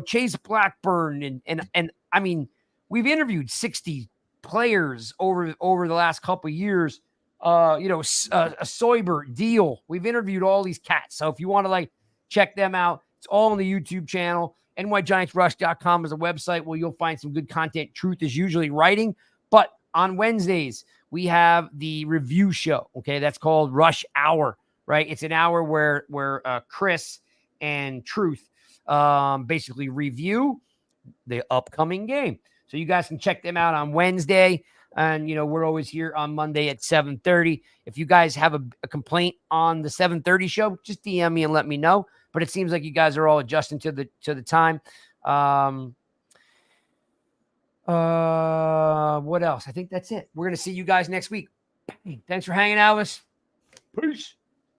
Chase Blackburn. And I mean, we've interviewed 60 players over the last couple of years. A Soyber deal. We've interviewed all these cats. So if you want to check them out, it's all on the YouTube channel. nygiantsrush.com is a website where you'll find some good content. Truth is usually writing, but on Wednesdays we have the review show. Okay, that's called Rush Hour. Right, it's an hour where Chris and Truth basically review the upcoming game. So you guys can check them out on Wednesday. And, we're always here on Monday at 7:30. If you guys have a complaint on the 7:30 show, just DM me and let me know. But it seems like you guys are all adjusting to the time. What else? I think that's it. We're going to see you guys next week. Thanks for hanging out with us. Peace.